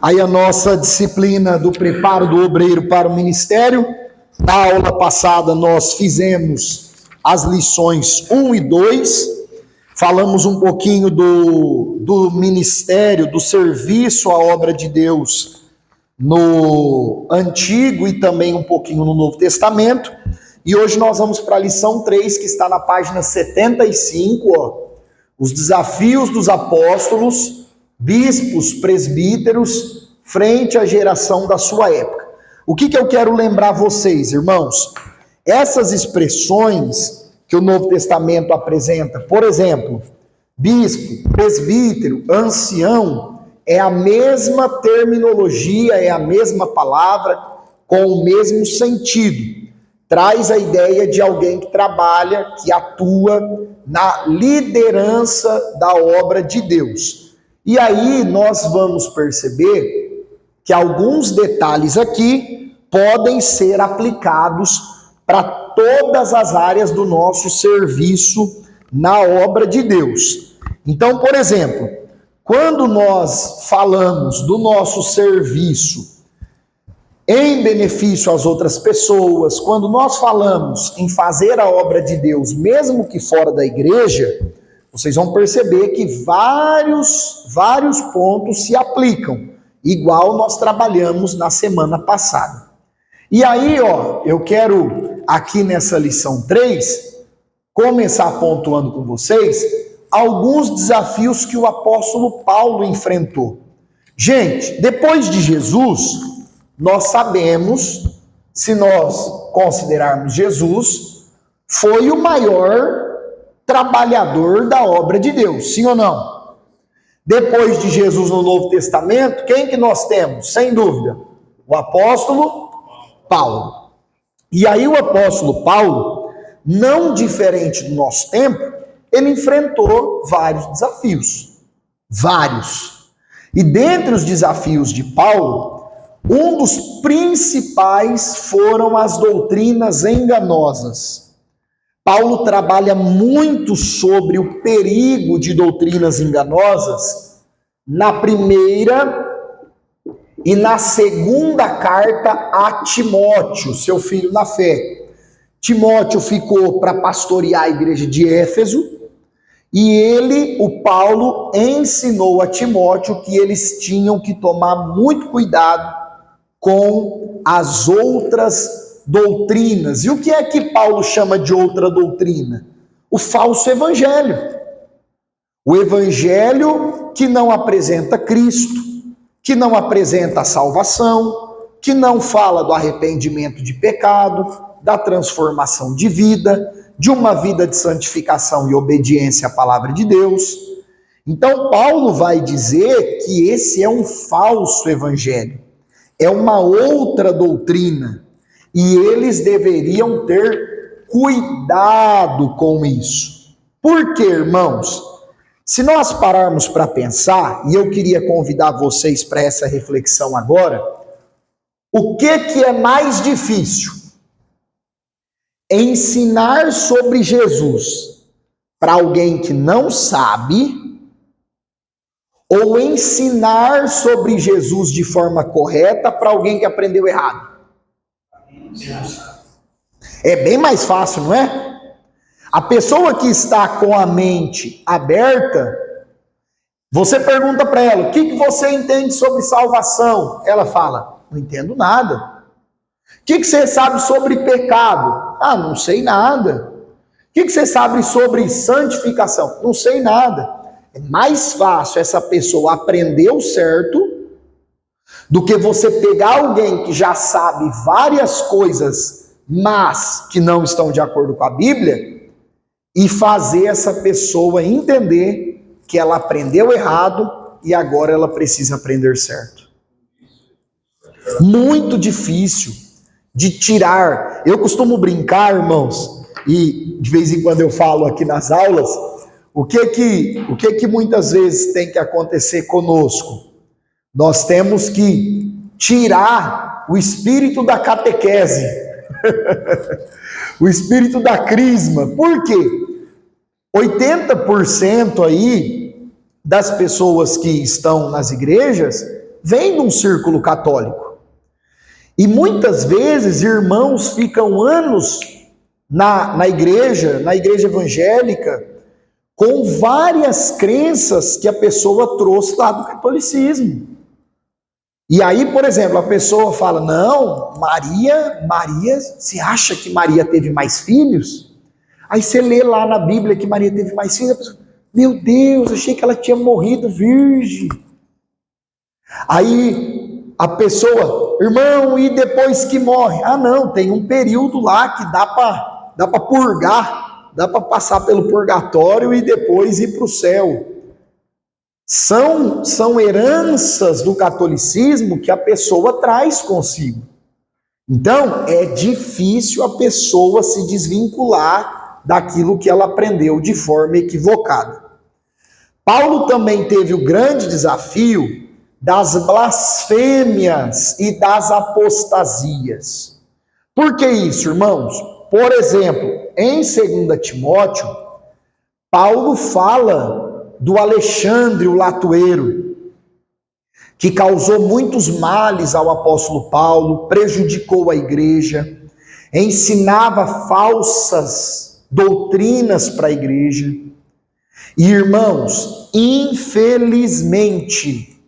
Aí a nossa disciplina do preparo do obreiro para o ministério. Na aula passada nós fizemos as lições 1 e 2, falamos um pouquinho do ministério, do serviço à obra de Deus no Antigo e também um pouquinho no Novo Testamento. E hoje nós vamos para a lição 3, que está na página 75, os desafios dos apóstolos, bispos, presbíteros, frente à geração da sua época. O que eu quero lembrar vocês, irmãos? Essas expressões que o Novo Testamento apresenta, por exemplo, bispo, presbítero, ancião, é a mesma terminologia, é a mesma palavra, com o mesmo sentido. Traz a ideia de alguém que trabalha, que atua na liderança da obra de Deus. E aí nós vamos perceber que alguns detalhes aqui podem ser aplicados para todas as áreas do nosso serviço na obra de Deus. Então, por exemplo, quando nós falamos do nosso serviço em benefício às outras pessoas, quando nós falamos em fazer a obra de Deus, mesmo que fora da igreja, vocês vão perceber que vários pontos se aplicam, igual nós trabalhamos na semana passada. E aí, eu quero aqui nessa lição 3, começar pontuando com vocês alguns desafios que o apóstolo Paulo enfrentou. Gente, depois de Jesus, nós sabemos, se nós considerarmos Jesus, foi o maior trabalhador da obra de Deus, sim ou não? Depois de Jesus no Novo Testamento, quem que nós temos? Sem dúvida, o apóstolo Paulo. E aí o apóstolo Paulo, não diferente do nosso tempo, ele enfrentou vários desafios. Vários. E dentre os desafios de Paulo, um dos principais foram as doutrinas enganosas. Paulo trabalha muito sobre o perigo de doutrinas enganosas na primeira e na segunda carta a Timóteo, seu filho na fé. Timóteo ficou para pastorear a igreja de Éfeso e o Paulo, ensinou a Timóteo que eles tinham que tomar muito cuidado com as outras doutrinas. E o que é que Paulo chama de outra doutrina? O falso evangelho. O evangelho que não apresenta Cristo, que não apresenta a salvação, que não fala do arrependimento de pecado, da transformação de vida, de uma vida de santificação e obediência à palavra de Deus. Então Paulo vai dizer que esse é um falso evangelho, é uma outra doutrina. E eles deveriam ter cuidado com isso. Por quê, irmãos? Se nós pararmos para pensar, e eu queria convidar vocês para essa reflexão agora, o que é mais difícil? Ensinar sobre Jesus para alguém que não sabe, ou ensinar sobre Jesus de forma correta para alguém que aprendeu errado? É bem mais fácil, não é? A pessoa que está com a mente aberta, você pergunta para ela, o que você entende sobre salvação? Ela fala, não entendo nada. O que você sabe sobre pecado? Ah, não sei nada. O que você sabe sobre santificação? Não sei nada. É mais fácil essa pessoa aprender o certo do que você pegar alguém que já sabe várias coisas, mas que não estão de acordo com a Bíblia, e fazer essa pessoa entender que ela aprendeu errado e agora ela precisa aprender certo. Muito difícil de tirar. Eu costumo brincar, irmãos, e de vez em quando eu falo aqui nas aulas, o que muitas vezes tem que acontecer conosco? Nós temos que tirar o espírito da catequese, o espírito da crisma. Por quê? 80% aí das pessoas que estão nas igrejas vem de um círculo católico. E muitas vezes irmãos ficam anos na igreja evangélica, com várias crenças que a pessoa trouxe lá do catolicismo. E aí, por exemplo, a pessoa fala, não, Maria, você acha que Maria teve mais filhos? Aí você lê lá na Bíblia que Maria teve mais filhos, a pessoa, meu Deus, achei que ela tinha morrido virgem. Aí a pessoa, irmão, e depois que morre? Ah não, tem um período lá que dá para purgar, dá para passar pelo purgatório e depois ir para o céu. São heranças do catolicismo que a pessoa traz consigo. Então, é difícil a pessoa se desvincular daquilo que ela aprendeu de forma equivocada. Paulo também teve o grande desafio das blasfêmias e das apostasias. Por que isso, irmãos? Por exemplo, em 2 Timóteo, Paulo fala do Alexandre o Latueiro, que causou muitos males ao apóstolo Paulo, prejudicou a igreja, ensinava falsas doutrinas para a igreja. E irmãos, infelizmente,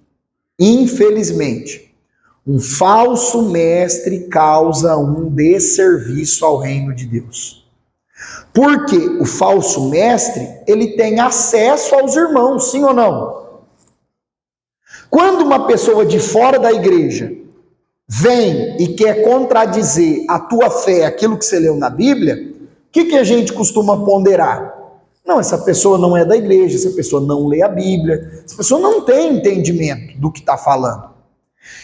um falso mestre causa um desserviço ao reino de Deus. Porque o falso mestre, ele tem acesso aos irmãos, sim ou não? Quando uma pessoa de fora da igreja vem e quer contradizer a tua fé, aquilo que você leu na Bíblia, o que a gente costuma ponderar? Não, essa pessoa não é da igreja, essa pessoa não lê a Bíblia, essa pessoa não tem entendimento do que está falando.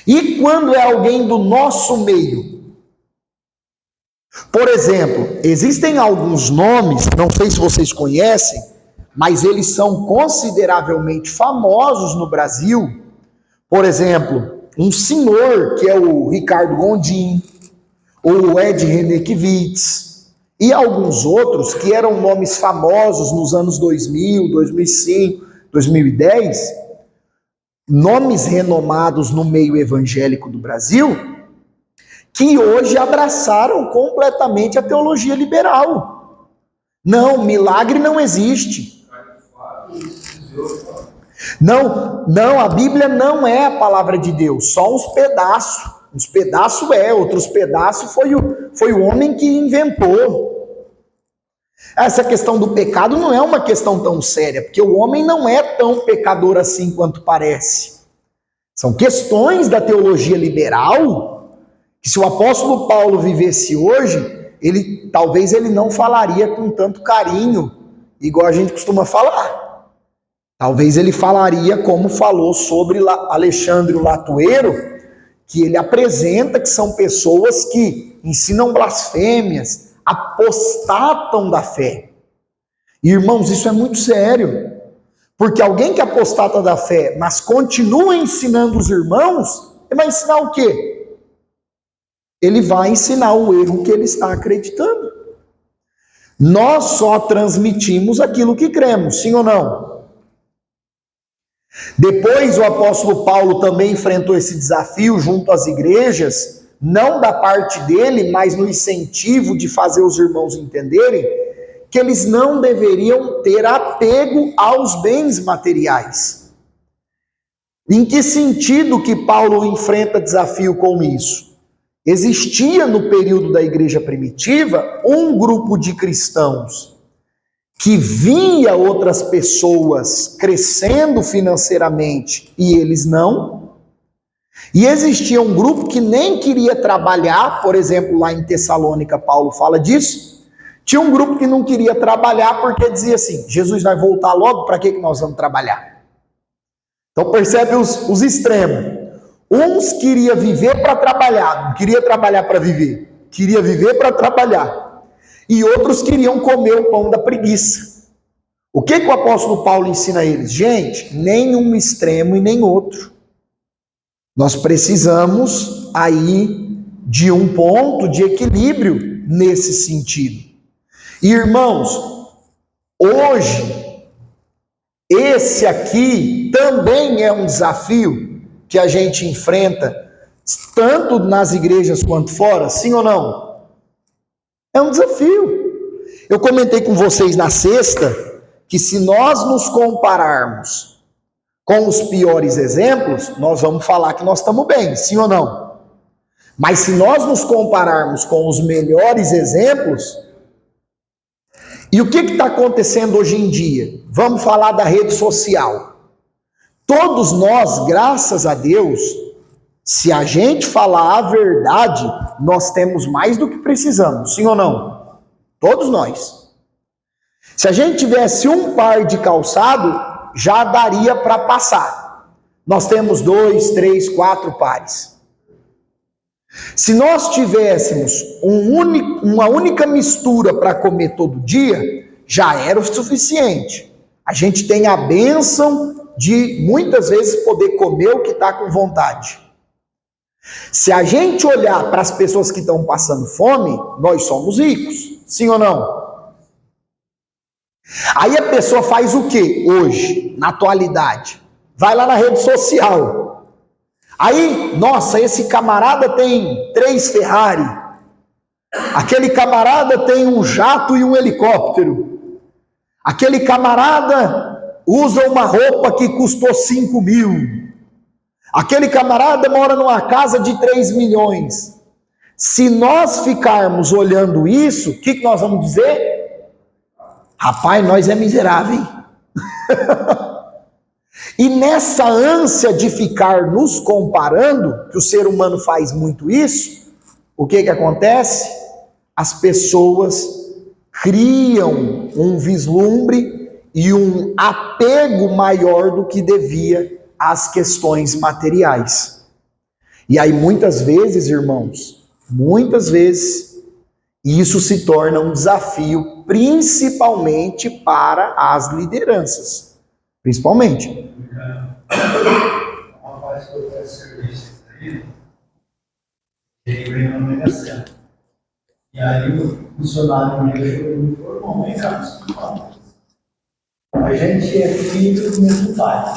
E quando é alguém do nosso meio? Por exemplo, existem alguns nomes, não sei se vocês conhecem, mas eles são consideravelmente famosos no Brasil. Por exemplo, um senhor que é o Ricardo Gondim, ou o Ed Renekiewicz, e alguns outros que eram nomes famosos nos anos 2000, 2005, 2010, nomes renomados no meio evangélico do Brasil, que hoje abraçaram completamente a teologia liberal. Não, milagre não existe. Não, a Bíblia não é a palavra de Deus, só uns pedaços. Uns pedaços outros pedaços foi o homem que inventou. Essa questão do pecado não é uma questão tão séria, porque o homem não é tão pecador assim quanto parece. São questões da teologia liberal que, se o apóstolo Paulo vivesse hoje, talvez ele não falaria com tanto carinho, igual a gente costuma falar. Talvez ele falaria como falou sobre Alexandre o Latueiro, que ele apresenta que são pessoas que ensinam blasfêmias, apostatam da fé. E, irmãos, isso é muito sério, porque alguém que apostata da fé, mas continua ensinando os irmãos, ele vai ensinar o quê? Ele vai ensinar o erro que ele está acreditando. Nós só transmitimos aquilo que cremos, sim ou não? Depois o apóstolo Paulo também enfrentou esse desafio junto às igrejas, não da parte dele, mas no incentivo de fazer os irmãos entenderem que eles não deveriam ter apego aos bens materiais. Em que sentido que Paulo enfrenta desafio com isso? Existia no período da igreja primitiva um grupo de cristãos que via outras pessoas crescendo financeiramente e eles não. E existia um grupo que nem queria trabalhar, por exemplo, lá em Tessalônica, Paulo fala disso. Tinha um grupo que não queria trabalhar porque dizia assim: Jesus vai voltar logo, para que nós vamos trabalhar? Então percebe os extremos. Uns queriam viver para trabalhar, não queria trabalhar para viver, queria viver para trabalhar. E outros queriam comer o pão da preguiça. O que o apóstolo Paulo ensina a eles? Gente, nem um extremo e nem outro. Nós precisamos aí de um ponto de equilíbrio nesse sentido. E, irmãos, hoje Esse aqui também é um desafio que a gente enfrenta, tanto nas igrejas quanto fora, sim ou não? É um desafio. Eu comentei com vocês na sexta que se nós nos compararmos com os piores exemplos, nós vamos falar que nós estamos bem, sim ou não? Mas se nós nos compararmos com os melhores exemplos, e o que está acontecendo hoje em dia? Vamos falar da rede social. Todos nós, graças a Deus, se a gente falar a verdade, nós temos mais do que precisamos, sim ou não? Todos nós. Se a gente tivesse um par de calçado, já daria para passar. Nós temos 2, 3, 4 pares. Se nós tivéssemos uma única mistura para comer todo dia, já era o suficiente. A gente tem a bênção de muitas vezes poder comer o que está com vontade. Se a gente olhar para as pessoas que estão passando fome, nós somos ricos, sim ou não? Aí a pessoa faz o que hoje, na atualidade? Vai lá na rede social. Aí, nossa, esse camarada tem 3 Ferrari. Aquele camarada tem um jato e um helicóptero. Aquele camarada usa uma roupa que custou 5 mil. Aquele camarada mora numa casa de 3 milhões. Se nós ficarmos olhando isso, o que nós vamos dizer? Rapaz, nós é miserável, hein? E nessa ânsia de ficar nos comparando, que o ser humano faz muito isso, o que acontece? As pessoas criam um vislumbre e um apego maior do que devia às questões materiais. E aí muitas vezes, irmãos, isso se torna um desafio, principalmente para as lideranças. Principalmente. Uma parte que eu faço serviço aí, ele veio na Mega Sena. E aí o funcionário me informou, vem cá, a gente é filho do mesmo pai.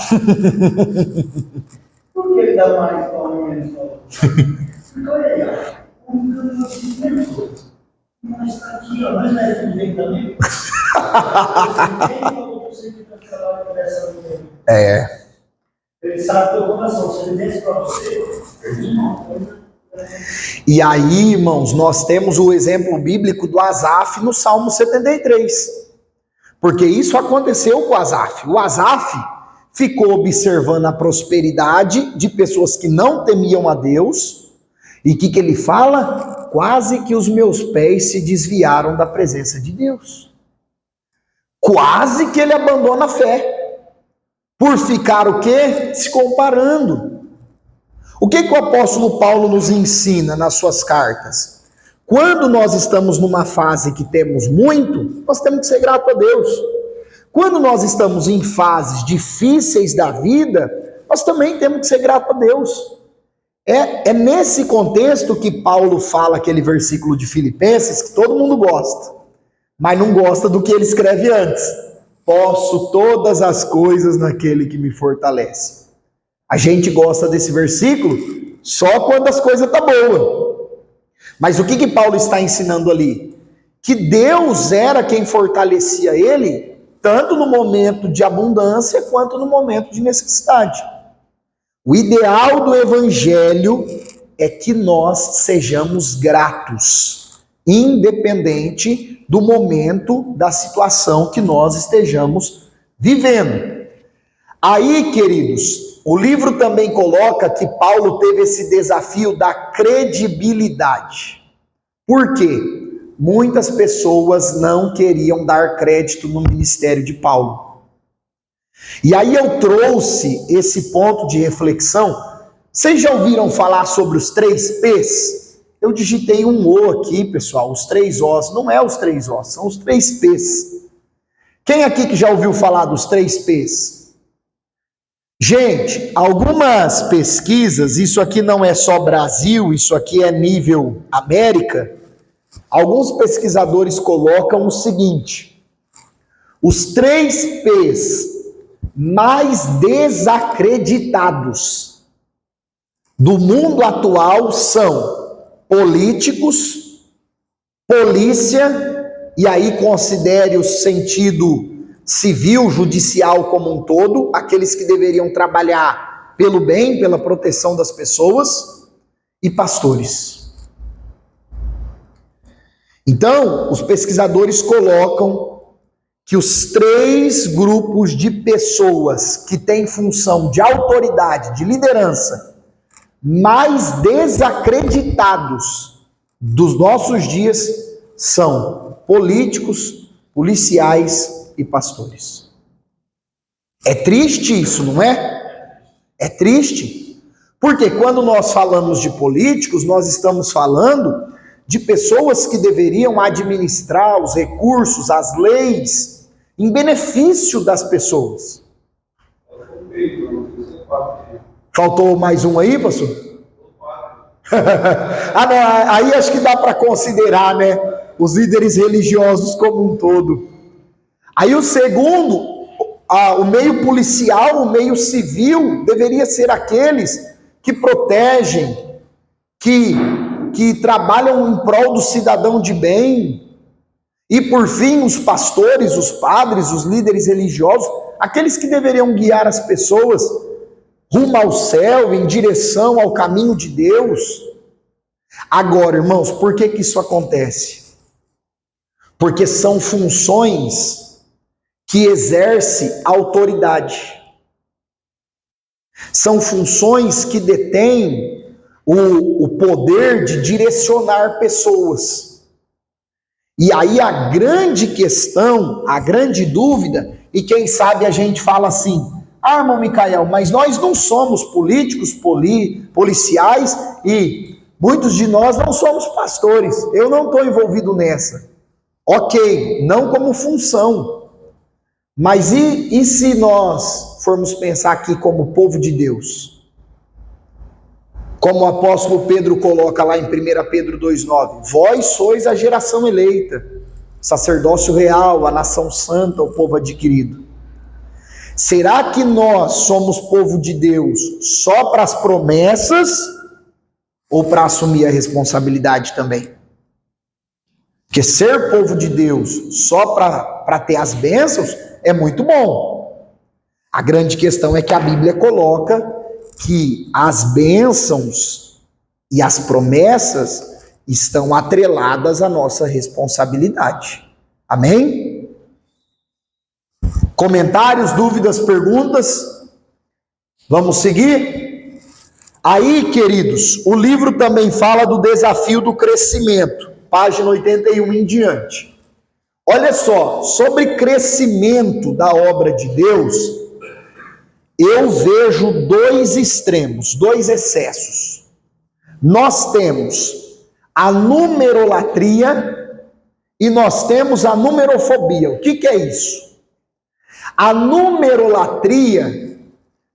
Por que ele dá mais para um e menos para o outro? Porque olha aí, ó, o meu negócio mesmo. Mas está aqui, ó, mas não é filho dele também? É. Ele sabe teu coração, se ele desse para você, E aí, irmãos, nós temos o exemplo bíblico do Asaf no Salmo 73. Porque isso aconteceu com o Asaf. O Asaf ficou observando a prosperidade de pessoas que não temiam a Deus. E o que ele fala? Quase que os meus pés se desviaram da presença de Deus. Quase que ele abandona a fé. Por ficar o quê? Se comparando. O que o apóstolo Paulo nos ensina nas suas cartas? Quando nós estamos numa fase que temos muito, nós temos que ser grato a Deus. Quando nós estamos em fases difíceis da vida, nós também temos que ser grato a Deus. É nesse contexto que Paulo fala aquele versículo de Filipenses que todo mundo gosta, mas não gosta do que ele escreve antes. Posso todas as coisas naquele que me fortalece. A gente gosta desse versículo só quando as coisas estão boas. Mas o que Paulo está ensinando ali? Que Deus era quem fortalecia ele, tanto no momento de abundância quanto no momento de necessidade. O ideal do evangelho é que nós sejamos gratos, independente do momento, da situação que nós estejamos vivendo. Aí, queridos, o livro também coloca que Paulo teve esse desafio da credibilidade. Por quê? Muitas pessoas não queriam dar crédito no ministério de Paulo. E aí eu trouxe esse ponto de reflexão. Vocês já ouviram falar sobre os 3 P's? Eu digitei um O aqui, pessoal, os 3 O's. Não é os 3 O's, são os 3 P's. Quem aqui que já ouviu falar dos 3 P's? Gente, algumas pesquisas, isso aqui não é só Brasil, isso aqui é nível América. Alguns pesquisadores colocam o seguinte: os 3 P's mais desacreditados do mundo atual são políticos, polícia, e aí considere o sentido civil, judicial como um todo, aqueles que deveriam trabalhar pelo bem, pela proteção das pessoas, e pastores. Então, os pesquisadores colocam que os 3 grupos de pessoas que têm função de autoridade, de liderança, mais desacreditados dos nossos dias são políticos, policiais e pastores. É triste isso, não é? É triste. Porque quando nós falamos de políticos, nós estamos falando de pessoas que deveriam administrar os recursos, as leis, em benefício das pessoas. Faltou mais um aí, pastor? Não, aí acho que dá para considerar, né, os líderes religiosos como um todo. Aí o segundo, o meio policial, o meio civil, deveria ser aqueles que protegem, que trabalham em prol do cidadão de bem. E por fim, os pastores, os padres, os líderes religiosos, aqueles que deveriam guiar as pessoas rumo ao céu, em direção ao caminho de Deus. Agora, irmãos, por que isso acontece? Porque são funções que exerce autoridade. São funções que detêm o poder de direcionar pessoas. E aí a grande questão, a grande dúvida, e quem sabe a gente fala assim, irmão Micael, mas nós não somos políticos, policiais, e muitos de nós não somos pastores, eu não estou envolvido nessa. Ok, não como função. Mas e se nós formos pensar aqui como povo de Deus? Como o apóstolo Pedro coloca lá em 1 Pedro 2,9, vós sois a geração eleita, sacerdócio real, a nação santa, o povo adquirido. Será que nós somos povo de Deus só para as promessas ou para assumir a responsabilidade também? Porque ser povo de Deus só para ter as bênçãos é muito bom. A grande questão é que a Bíblia coloca que as bênçãos e as promessas estão atreladas à nossa responsabilidade. Amém? Comentários, dúvidas, perguntas? Vamos seguir? Aí, queridos, o livro também fala do desafio do crescimento, página 81 em diante. Olha só, sobre crescimento da obra de Deus, eu vejo 2 extremos, 2 excessos. Nós temos a numerolatria e nós temos a numerofobia. O que é isso? A numerolatria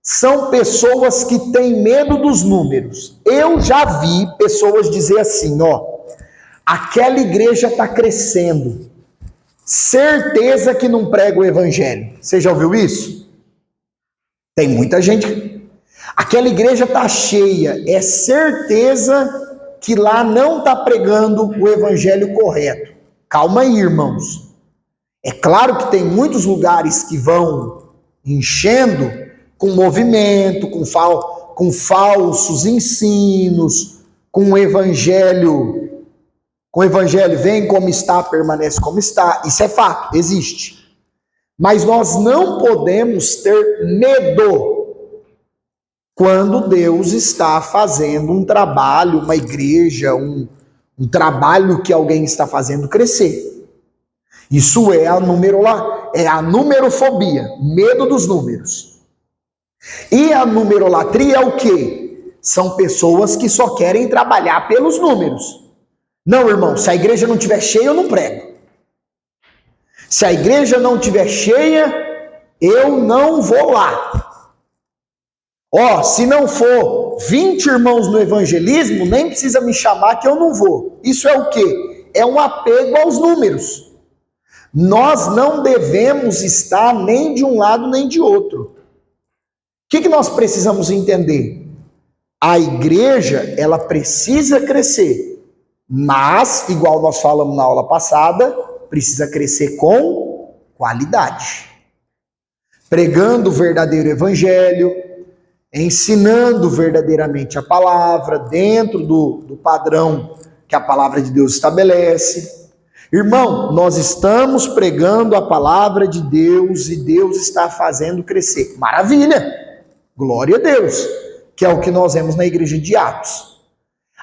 são pessoas que têm medo dos números. Eu já vi pessoas dizer assim, aquela igreja está crescendo. Certeza que não prega o evangelho. Você já ouviu isso? Tem muita gente. Aquela igreja está cheia. É certeza que lá não está pregando o evangelho correto. Calma aí, irmãos. É claro que tem muitos lugares que vão enchendo com movimento, com falsos ensinos, com o evangelho vem como está, permanece como está. Isso é fato, existe. Mas nós não podemos ter medo quando Deus está fazendo um trabalho, uma igreja, um trabalho que alguém está fazendo crescer. Isso é a numerofobia, medo dos números. E a numerolatria é o quê? São pessoas que só querem trabalhar pelos números. Não, irmão, se a igreja não estiver cheia, eu não prego. Se a igreja não estiver cheia, eu não vou lá. Se não for 20 irmãos no evangelismo, nem precisa me chamar que eu não vou. Isso é o quê? É um apego aos números. Nós não devemos estar nem de um lado nem de outro. O que nós precisamos entender? A igreja, ela precisa crescer, mas, igual nós falamos na aula passada, precisa crescer com qualidade. Pregando o verdadeiro evangelho, ensinando verdadeiramente a palavra, dentro do padrão que a palavra de Deus estabelece. Irmão, nós estamos pregando a palavra de Deus e Deus está fazendo crescer. Maravilha! Glória a Deus! Que é o que nós vemos na igreja de Atos.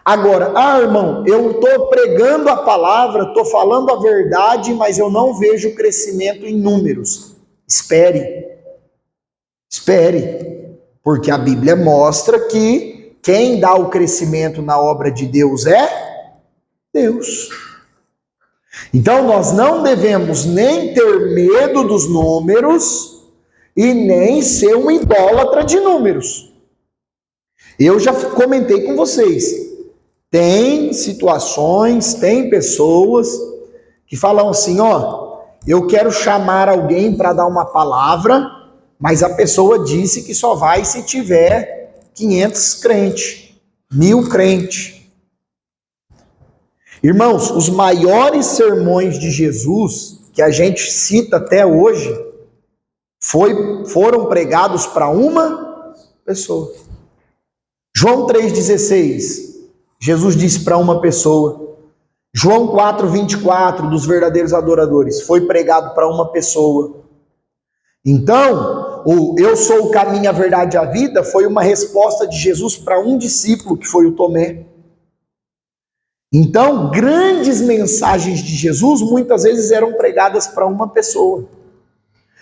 Agora, irmão, eu estou pregando a palavra, estou falando a verdade, mas eu não vejo crescimento em números. Espere, porque a Bíblia mostra que quem dá o crescimento na obra de Deus é Deus. Então, nós não devemos nem ter medo dos números e nem ser um idólatra de números. Eu já comentei com vocês, tem situações, tem pessoas que falam assim, eu quero chamar alguém para dar uma palavra, mas a pessoa disse que só vai se tiver 500 crentes, 1000 crentes. Irmãos, os maiores sermões de Jesus, que a gente cita até hoje, foram pregados para uma pessoa. João 3,16, Jesus disse para uma pessoa. João 4,24, dos verdadeiros adoradores, foi pregado para uma pessoa. Então, o eu sou o caminho, a verdade e a vida foi uma resposta de Jesus para um discípulo, que foi o Tomé. Então, grandes mensagens de Jesus muitas vezes eram pregadas para uma pessoa.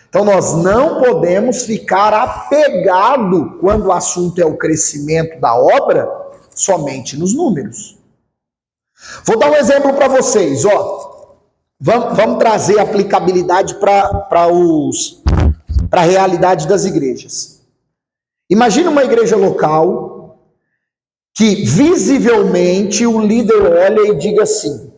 Então, nós não podemos ficar apegado, quando o assunto é o crescimento da obra, somente nos números. Vou dar um exemplo para vocês, Vamos trazer aplicabilidade para a realidade das igrejas. Imagina uma igreja local que visivelmente o líder olha e diga assim,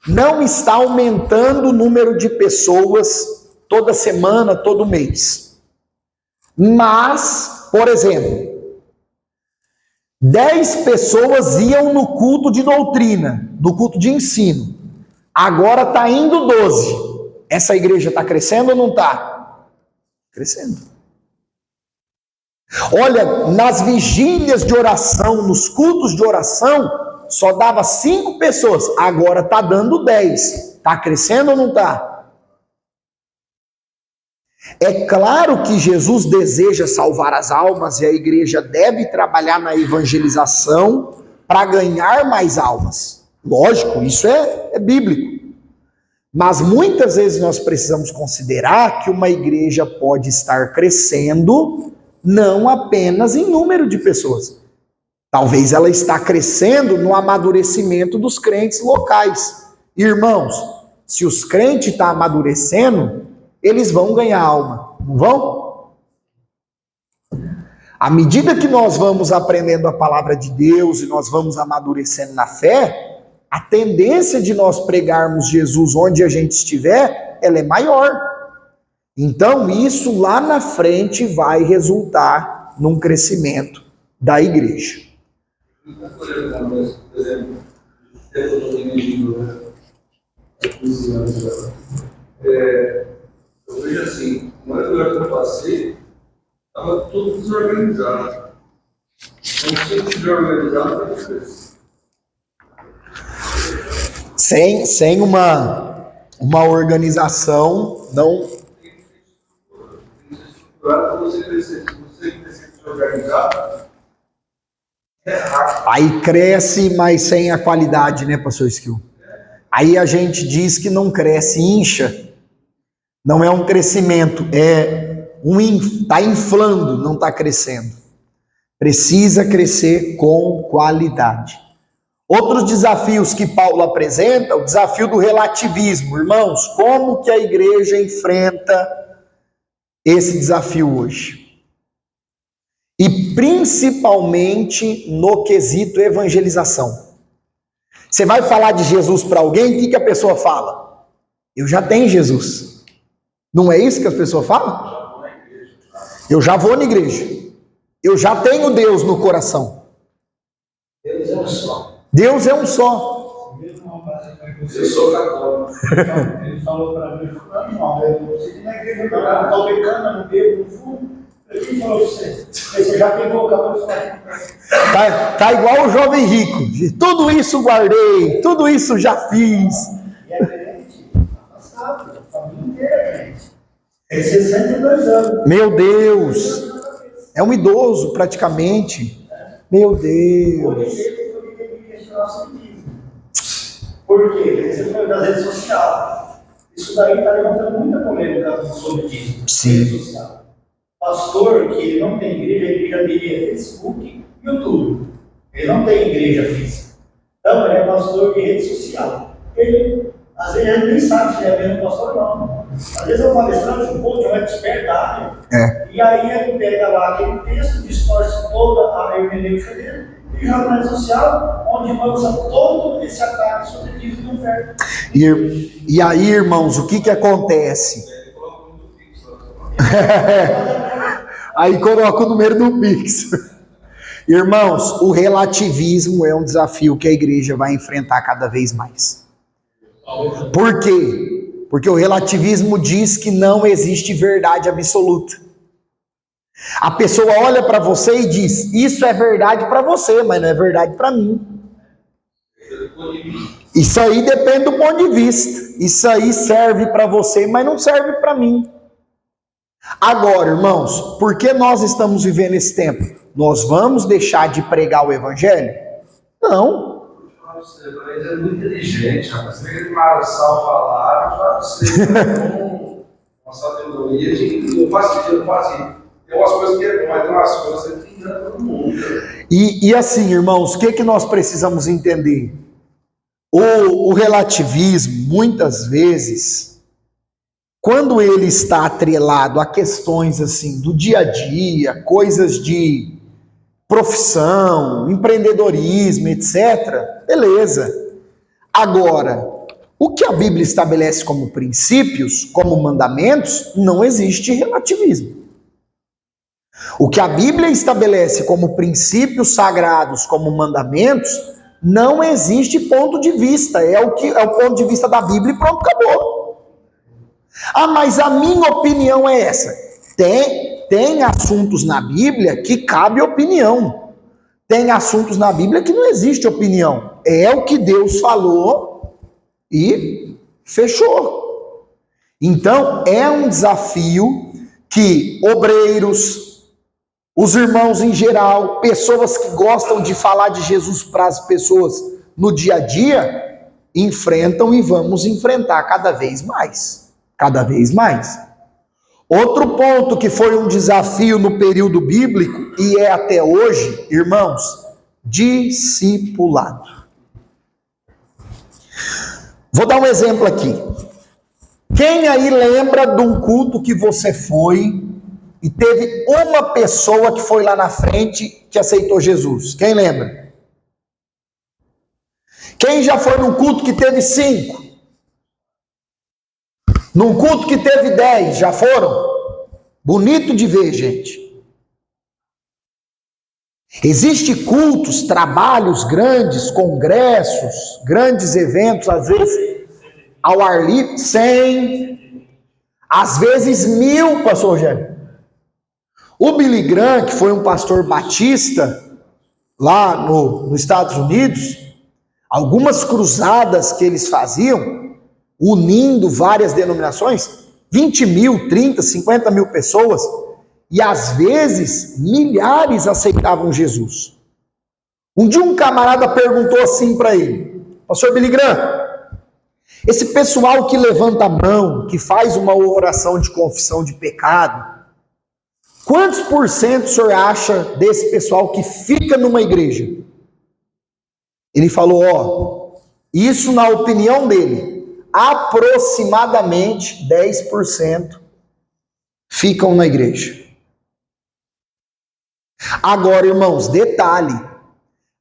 não está aumentando o número de pessoas toda semana, todo mês. Mas, por exemplo, 10 pessoas iam no culto de doutrina, no culto de ensino. Agora está indo 12. Essa igreja está crescendo ou não está? Crescendo. Olha, nas vigílias de oração, nos cultos de oração, só dava 5 pessoas. Agora está dando 10. Está crescendo ou não está? É claro que Jesus deseja salvar as almas e a igreja deve trabalhar na evangelização para ganhar mais almas. Lógico, isso é bíblico. Mas muitas vezes nós precisamos considerar que uma igreja pode estar crescendo não apenas em número de pessoas. Talvez ela está crescendo no amadurecimento dos crentes locais. Irmãos, se os crentes estão amadurecendo, eles vão ganhar alma, não vão? À medida que nós vamos aprendendo a palavra de Deus e nós vamos amadurecendo na fé, a tendência de nós pregarmos Jesus onde a gente estiver, ela é maior. Então, isso lá na frente vai resultar num crescimento da igreja. Por exemplo, eu vejo assim, no lugar que eu passei, estava tudo desorganizado. Então, se eu estiver organizado, vai crescer. Sem uma organização, não. Para você crescer, se você crescer desorganizado, é rápido. Aí cresce, mas sem a qualidade, né, pastor Skill? Aí a gente diz que não cresce, incha. Não é um crescimento, está inflando, não está crescendo. Precisa crescer com qualidade. Outros desafios que Paulo apresenta, o desafio do relativismo. Irmãos, como que a igreja enfrenta esse desafio hoje? E principalmente no quesito evangelização. Você vai falar de Jesus para alguém, o que a pessoa fala? Eu já tenho Jesus. Não é isso que as pessoas falam? Eu já vou na igreja. Eu já tenho Deus no coração. Deus é um só. Deus é um só. Eu sou católico. Ele falou para mim, não, você tem na igreja, não, eu estou pecando, não bebo, no fundo. Quem falou pra você? Você já pegou o cabelo? Tá igual o jovem rico. Tudo isso guardei, tudo isso já fiz. E é crente, afastado, a família inteira é crente. Tem 62 anos. Meu Deus. É um idoso praticamente. Meu Deus. Por quê? Porque você foi das redes sociais. Isso daí está levantando muita polêmica sobre isso. Sim. Rede social. Pastor que não tem igreja, a igreja dele é Facebook e YouTube. Ele não tem igreja física. Então, ele é pastor de rede social. Ele, às vezes, ele nem sabe se ele é mesmo pastor ou não. Às vezes é um palestrante, um coach, um expert da área. E aí ele pega lá aquele texto, distorce toda a hermenêutica dele e joga na rede social, onde lança todo esse ataque sobre o Cristo do inferno. E aí, irmãos, o que acontece? Aí coloca o número do Pix. Irmãos, o relativismo é um desafio que a igreja vai enfrentar cada vez mais. Por quê? Porque o relativismo diz que não existe verdade absoluta. A pessoa olha para você e diz, isso é verdade para você, mas não é verdade para mim. Isso aí depende do ponto de vista. Isso aí serve para você, mas não serve para mim. Agora, irmãos, por que nós estamos vivendo esse tempo? Nós vamos deixar de pregar o evangelho? Não. Você é muito inteligente, rapaz. Você vê que Marçal falar, você com uma sabedoria de eu faço isso. Tem umas coisas que é bom, mas tem umas coisas que engana todo mundo. E assim, irmãos, o que nós precisamos entender? O relativismo, muitas vezes, quando ele está atrelado a questões assim do dia a dia, coisas de profissão, empreendedorismo, etc., beleza. Agora, o que a Bíblia estabelece como princípios, como mandamentos, não existe relativismo. O que a Bíblia estabelece como princípios sagrados, como mandamentos, não existe ponto de vista. É o ponto de vista da Bíblia e pronto, acabou. Ah, mas a minha opinião é essa. Tem assuntos na Bíblia que cabe opinião. Tem assuntos na Bíblia que não existe opinião. É o que Deus falou e fechou. Então, é um desafio que obreiros, os irmãos em geral, pessoas que gostam de falar de Jesus para as pessoas no dia a dia, enfrentam e vamos enfrentar cada vez mais. Cada vez mais. Outro ponto que foi um desafio no período bíblico e é até hoje, irmãos, discipulado. Vou dar um exemplo aqui. Quem aí lembra de um culto que você foi e teve uma pessoa que foi lá na frente que aceitou Jesus? Quem lembra? Quem já foi num culto que teve 5? Num culto que teve 10, já foram? Bonito de ver, gente. Existem cultos, trabalhos grandes, congressos, grandes eventos, às vezes ao ar livre, 100, às vezes 1000, pastor Rogério. O Billy Graham, que foi um pastor batista lá nos Estados Unidos, algumas cruzadas que eles faziam, unindo várias denominações, 20 mil, 30, 50 mil pessoas, e às vezes milhares aceitavam Jesus. Um dia um camarada perguntou assim para ele, pastor Billy Graham, esse pessoal que levanta a mão, que faz uma oração de confissão de pecado, quantos por cento o senhor acha desse pessoal que fica numa igreja? Ele falou, isso na opinião dele, aproximadamente 10% ficam na igreja. Agora, irmãos, detalhe,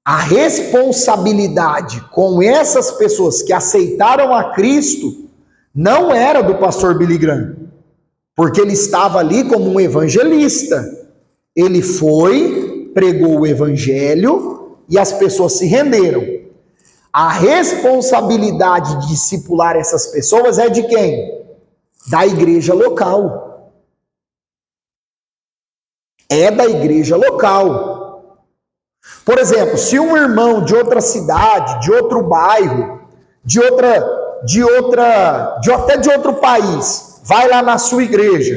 a responsabilidade com essas pessoas que aceitaram a Cristo não era do pastor Billy Graham, porque ele estava ali como um evangelista. Ele foi, pregou o evangelho e as pessoas se renderam. A responsabilidade de discipular essas pessoas é de quem? Da igreja local. É da igreja local. Por exemplo, se um irmão de outra cidade, de outro bairro, até de outro país, vai lá na sua igreja,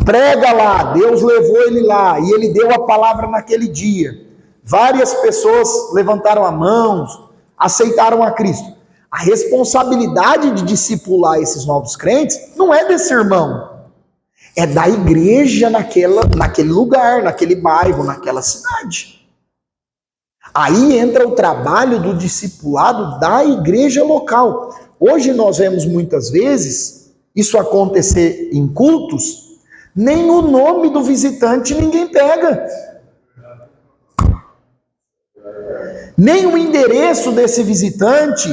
prega lá, Deus levou ele lá e ele deu a palavra naquele dia. Várias pessoas levantaram a mão, aceitaram a Cristo. A responsabilidade de discipular esses novos crentes não é desse irmão, é da igreja naquele lugar, naquele bairro, naquela cidade. Aí entra o trabalho do discipulado da igreja local. Hoje nós vemos muitas vezes isso acontecer em cultos, nem o nome do visitante ninguém pega. Nem o endereço desse visitante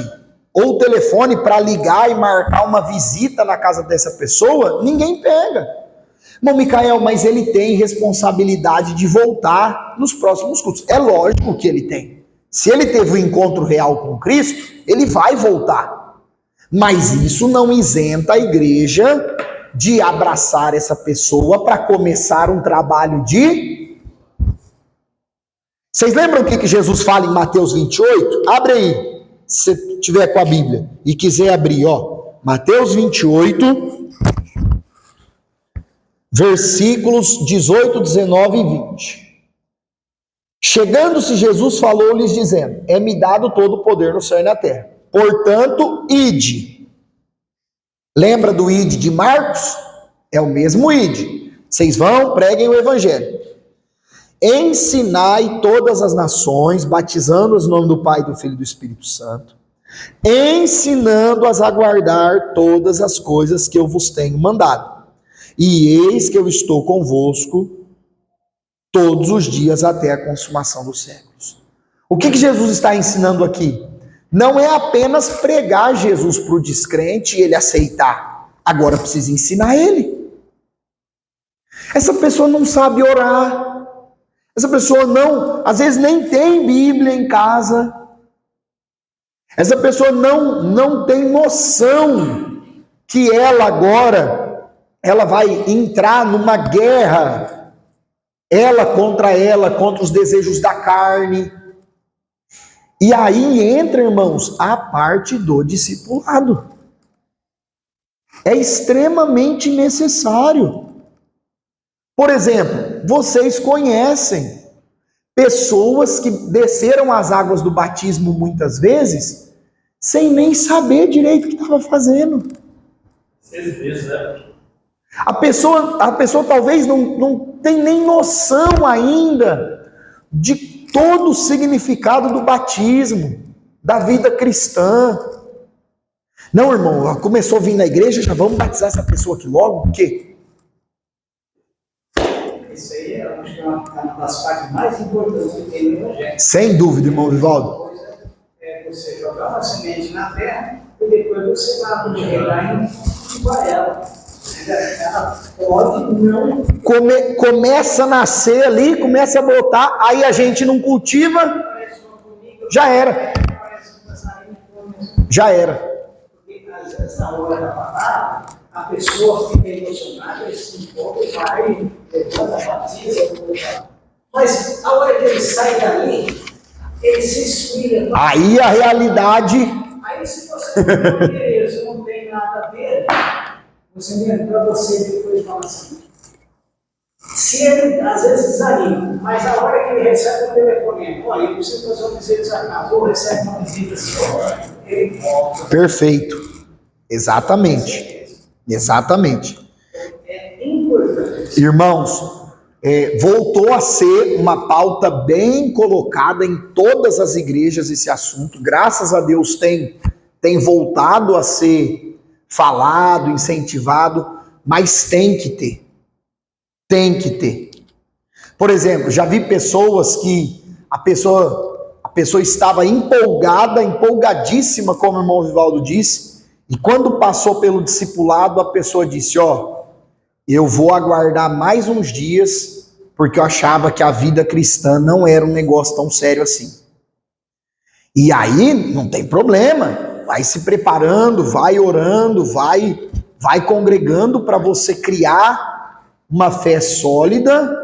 ou o telefone para ligar e marcar uma visita na casa dessa pessoa, ninguém pega. Bom, Micael, mas ele tem responsabilidade de voltar nos próximos cultos. É lógico que ele tem. Se ele teve um encontro real com Cristo, ele vai voltar. Mas isso não isenta a igreja de abraçar essa pessoa para começar um trabalho de... Vocês lembram o que Jesus fala em Mateus 28? Abre aí, se você tiver com a Bíblia e quiser abrir, ó. Mateus 28... versículos 18, 19 e 20. Chegando-se Jesus, falou-lhes dizendo: é-me dado todo o poder no céu e na terra. Portanto, ide. Lembra do ide de Marcos? É o mesmo ide. Vocês vão, preguem o evangelho. Ensinai todas as nações, batizando-os no nome do Pai, do Filho e do Espírito Santo, ensinando-as a guardar todas as coisas que eu vos tenho mandado. E eis que eu estou convosco todos os dias até a consumação dos séculos. O que Jesus está ensinando aqui? Não é apenas pregar Jesus para o descrente e ele aceitar. Agora precisa ensinar ele. Essa pessoa não sabe orar. Essa pessoa às vezes nem tem Bíblia em casa. Essa pessoa não tem noção que ela vai entrar numa guerra, ela, contra os desejos da carne. E aí entra, irmãos, a parte do discipulado. É extremamente necessário. Por exemplo, vocês conhecem pessoas que desceram as águas do batismo muitas vezes, sem nem saber direito o que estava fazendo. 6 vezes, né? A pessoa talvez não tem nem noção ainda de todo o significado do batismo, da vida cristã. Não, irmão, começou a vir na igreja, já vamos batizar essa pessoa aqui logo, por quê? Isso aí acho que é uma das partes mais importantes que tem no evangelho. Sem dúvida, irmão Vivaldo. É você jogar uma semente na terra e depois você vai regar e vai ela. Ela pode não... Começa a nascer ali, começa a brotar, aí a gente não cultiva, já era. Já era. Porque às vezes na hora da palavra, a pessoa fica emocionada, se empolga e vai, levanta a batiza, mas a hora que ele sai dali, ele se esfria. Aí a realidade... Aí se você não tem isso, não tem nada a ver, você vem para você depois fala assim. Se ele às vezes desanima, mas a hora que ele recebe o telefone, olha, eu preciso fazer uma visita à casa, ou recebe uma visita assim, ele volta. Perfeito. Exatamente. Exatamente. É importante. Irmãos, voltou a ser uma pauta bem colocada em todas as igrejas esse assunto. Graças a Deus tem voltado a ser falado, incentivado, mas tem que ter. Tem que ter. Por exemplo, já vi pessoas que a pessoa estava empolgadíssima, como o irmão Vivaldo disse, E quando passou pelo discipulado, a pessoa disse, ó, eu vou aguardar mais uns dias, porque eu achava que a vida cristã não era um negócio tão sério assim. E aí, não tem problema, vai se preparando, vai orando, vai congregando para você criar uma fé sólida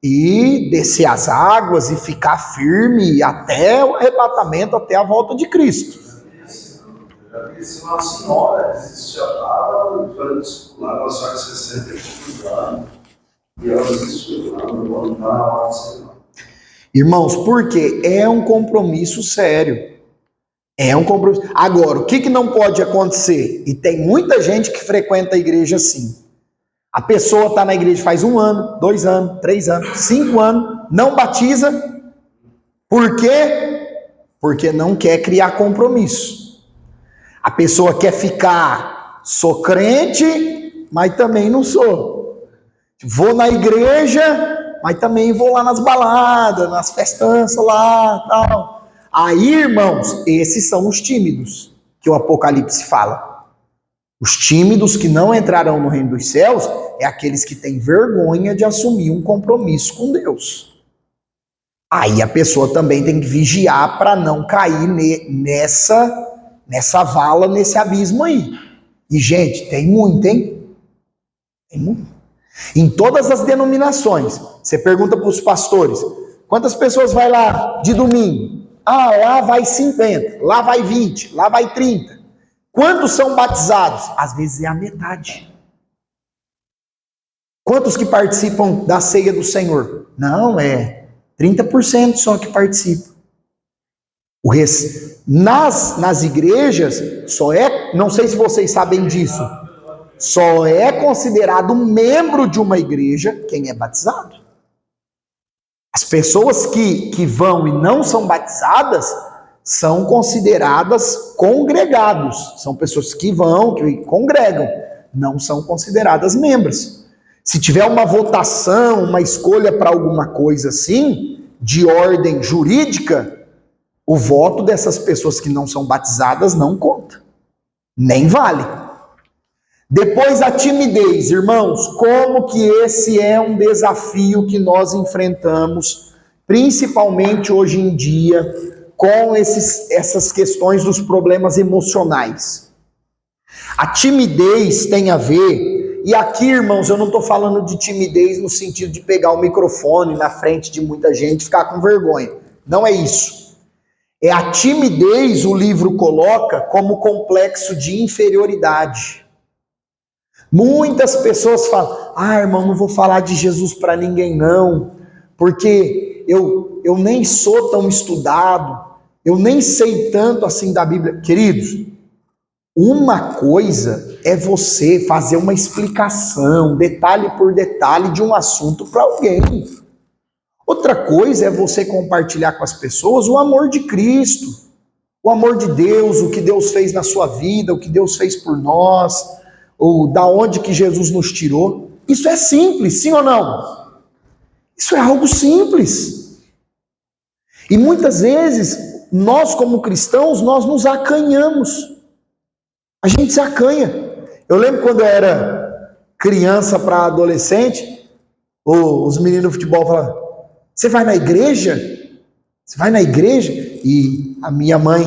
e descer as águas e ficar firme até o arrebatamento, até a volta de Cristo. Já vi uma senhora que já estava fazendo discipular, uma senhora de 60 e poucos anos, e ela desistiu, não está na hora de ser, não. Irmãos, porque é um compromisso sério. É um compromisso. Agora, o que não pode acontecer? E tem muita gente que frequenta a igreja assim. A pessoa está na igreja faz 1 ano, 2 anos, 3 anos, 5 anos, não batiza. Por quê? Porque não quer criar compromisso. A pessoa quer ficar, sou crente, mas também não sou. Vou na igreja, mas também vou lá nas baladas, nas festanças lá, tal. Aí, irmãos, esses são os tímidos, que o Apocalipse fala. Os tímidos que não entrarão no reino dos céus é aqueles que têm vergonha de assumir um compromisso com Deus. Aí a pessoa também tem que vigiar para não cair nessa vala, nesse abismo aí. E, gente, tem muito, hein? Tem muito. Em todas as denominações, você pergunta para os pastores, quantas pessoas vai lá de domingo? Ah, lá vai 50, lá vai 20, lá vai 30. Quantos são batizados? Às vezes é a metade. Quantos que participam da ceia do Senhor? Não, é 30% só que participam. O resto, nas igrejas, só é, não sei se vocês sabem disso, só é considerado membro de uma igreja quem é batizado. As pessoas que vão e não são batizadas são consideradas congregados. São pessoas que vão, que congregam, não são consideradas membros. Se tiver uma votação, uma escolha para alguma coisa assim, de ordem jurídica, o voto dessas pessoas que não são batizadas não conta. Nem vale. Depois a timidez, irmãos, como que esse é um desafio que nós enfrentamos, principalmente hoje em dia, com essas questões dos problemas emocionais. A timidez tem a ver, e aqui, irmãos, eu não estou falando de timidez no sentido de pegar o microfone na frente de muita gente e ficar com vergonha. Não é isso. É a timidez, o livro coloca como complexo de inferioridade. Muitas pessoas falam, irmão, não vou falar de Jesus para ninguém não, porque eu nem sou tão estudado, eu nem sei tanto assim da Bíblia. Queridos, uma coisa é você fazer uma explicação, detalhe por detalhe, de um assunto para alguém. Outra coisa é você compartilhar com as pessoas o amor de Cristo, o amor de Deus, o que Deus fez na sua vida, o que Deus fez por nós, ou da onde que Jesus nos tirou. Isso é simples, sim ou não? Isso é algo simples. E muitas vezes, nós como cristãos, nós nos acanhamos. A gente se acanha. Eu lembro quando eu era criança para adolescente, os meninos do futebol falavam, você vai na igreja? Você vai na igreja? E a minha mãe